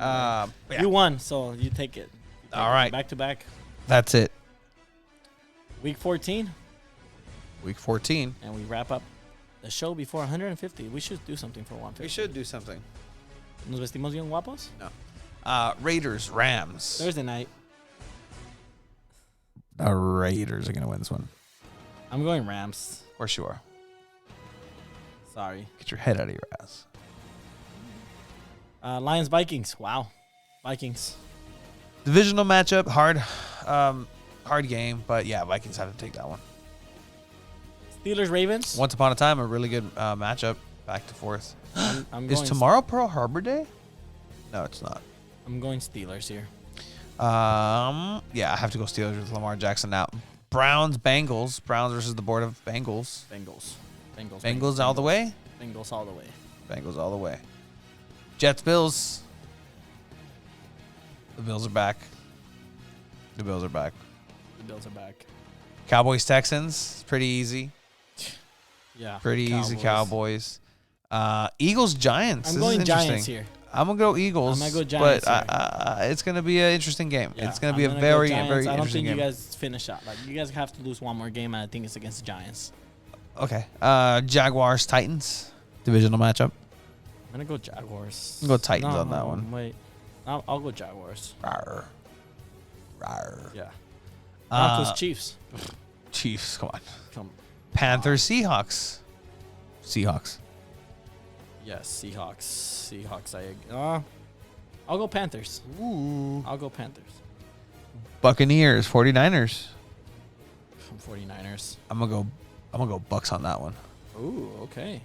Yeah. You won, so you take it. All right. Back to back. That's it. Week 14, Week 14. and we wrap up the show before 150. We should do something for 150. We should do something. Nos vestimos bien guapos? Raiders, Rams. Thursday night. The Raiders are going to win this one. I'm going Rams. Of course you are. Sorry. Get your head out of your ass. Lions, Vikings. Wow. Vikings. Divisional matchup, hard game, but yeah, Vikings have to take that one. Steelers, Ravens. Once upon a time, a really good matchup, back to forth. I'm Is going tomorrow Pearl Harbor Day? No, it's not. I'm going Steelers here. Yeah, I have to go Steelers with Lamar Jackson now. Browns, Bengals. Browns versus the board of Bengals. Bengals all the way? Bengals all the way. Bengals all the way. Jets, Bills. The Bills are back. The Bills are back. The Bills are back. Cowboys, Texans. Pretty easy. Yeah. Pretty easy Cowboys. Eagles, Giants. I'm This going is Giants interesting. here. I'm going to go Eagles. I'm gonna go Giants but it's going to be an interesting game. Yeah, It's going to be I'm a gonna go very, Giants. very I don't interesting think game. you guys finish out. Like, you guys have to lose one more game, and I think it's against the Giants. Okay. Jaguars, Titans. Divisional matchup. I'm going to go Jaguars. Go Titans on that one. Wait. I'll go Jaguars. Rawr. Rawr. Yeah. Broncos, Chiefs. Chiefs, come on. Come. Panthers, Seahawks. Seahawks. Yes, Seahawks. I'll go Panthers. Ooh. I'll go Panthers. Buccaneers, 49ers. I'm 49ers. I'm gonna go Bucks on that one. Ooh, okay.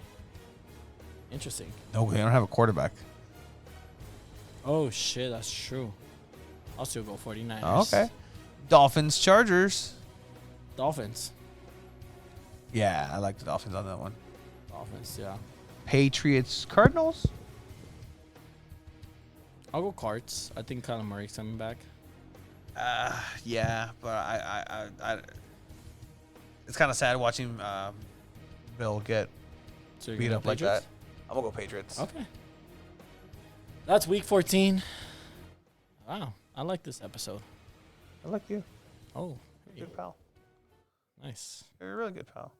Interesting. No, they don't have a quarterback. Oh, shit, that's true. I'll still go 49ers. Oh, okay. Dolphins, Chargers. Dolphins. Yeah, I like the Dolphins on that one. Dolphins, yeah. Patriots, Cardinals. I'll go Cards. I think Kyler Murray's coming back. Yeah, but I it's kind of sad watching Bill get So you're beat gonna up go like Patriots? that. I'm gonna go Patriots. Okay. That's week 14. Wow, I like this episode. I like you. Oh, hey, Good pal. nice. You're a really good pal.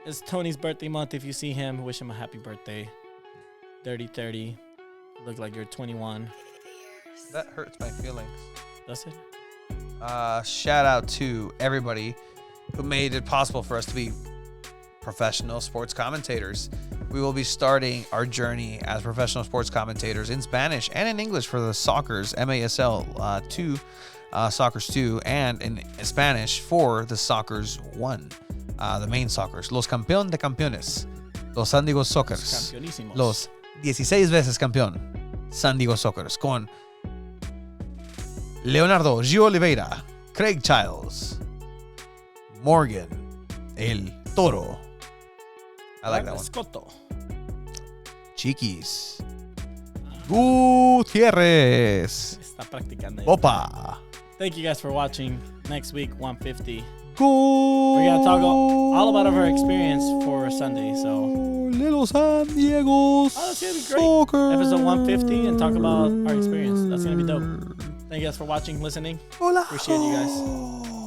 It's Tony's birthday month. If you see him, wish him a happy birthday. 30-30. Look like you're 21. That hurts my feelings. That's it. Shout out to everybody who made it possible for us to be professional sports commentators. We will be starting our journey as professional sports commentators in Spanish and in English for the Soccers, MASL 2, Soccers 2, and in Spanish for the Soccers 1, the main Soccers. Los Campeón de Campeones, los San Diego Soccers, Campeonísimos. los 16 veces campeón, San Diego Soccers, con Leonardo Gio Oliveira, Craig Childs, Morgan, El Toro. I like that one. Scotto. Chiquis. Gutierrez. Está practicando. Opa. Thank you guys for watching. Next week, 150. Go. We're going to talk all about our experience for Sunday. So, Little San Diego that's going to be great. Soccer. Episode 150 and talk about our experience. That's going to be dope. Thank you guys for watching, listening. Hola. Appreciate you guys.